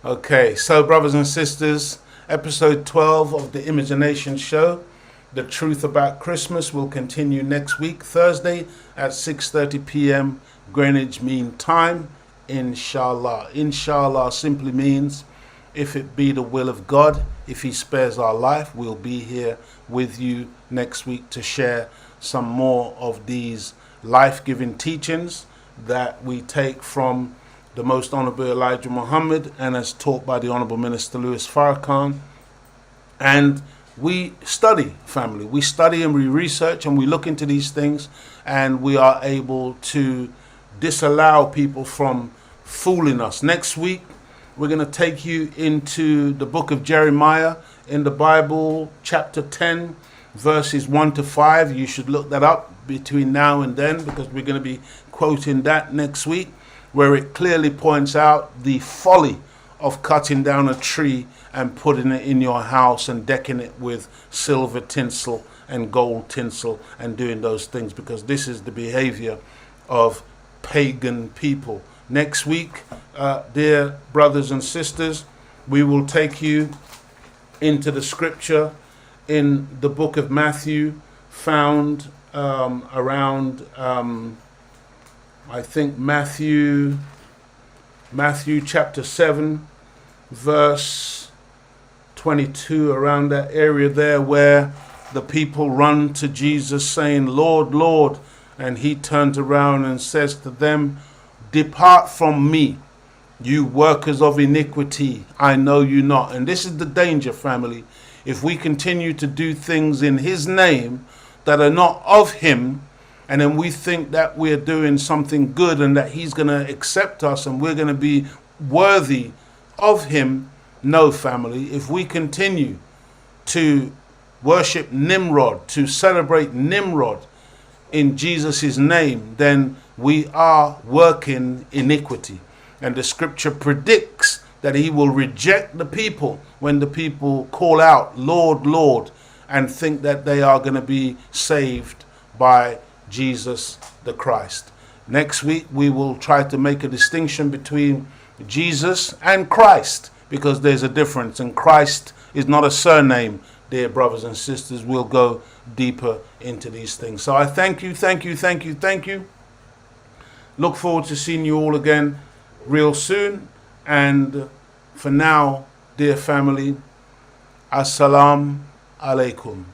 Okay, so brothers and sisters, episode 12 of the Imagination Show, The Truth About Christmas, will continue next week, Thursday at 6:30 p.m. Greenwich Mean Time, inshallah. Inshallah simply means, if it be the will of God, if he spares our life, we'll be here with you next week to share some more of these life-giving teachings that we take from the Most Honorable Elijah Muhammad and as taught by the Honorable Minister Louis Farrakhan. And we study, family. We study and we research and we look into these things, and we are able to disallow people from fooling us. Next week, we're going to take you into the book of Jeremiah in the Bible, chapter 10, verses 1 to 5. You should look that up between now and then, because we're going to be quoting that next week, where it clearly points out the folly of cutting down a tree and putting it in your house and decking it with silver tinsel and gold tinsel and doing those things, because this is the behavior of pagan people. Next week, dear brothers and sisters, we will take you into the scripture in the book of Matthew, found around, I think, Matthew chapter 7, verse 22, around that area there, where the people run to Jesus saying, Lord, Lord, and he turns around and says to them, depart from me, you workers of iniquity, I know you not. And this is the danger, family. If we continue to do things in his name that are not of him, and then we think that we're doing something good and that he's going to accept us and we're going to be worthy of him. No, family. If we continue to worship Nimrod, to celebrate Nimrod in Jesus' name, then we are working iniquity. And the scripture predicts that he will reject the people when the people call out, Lord, Lord, and think that they are going to be saved by Jesus the Christ. Next week, we will try to make a distinction between Jesus and Christ, because there's a difference, and Christ is not a surname, dear brothers and sisters. We'll go deeper into these things. So I thank you. Look forward to seeing you all again real soon. And for now, dear family, Assalamu alaikum.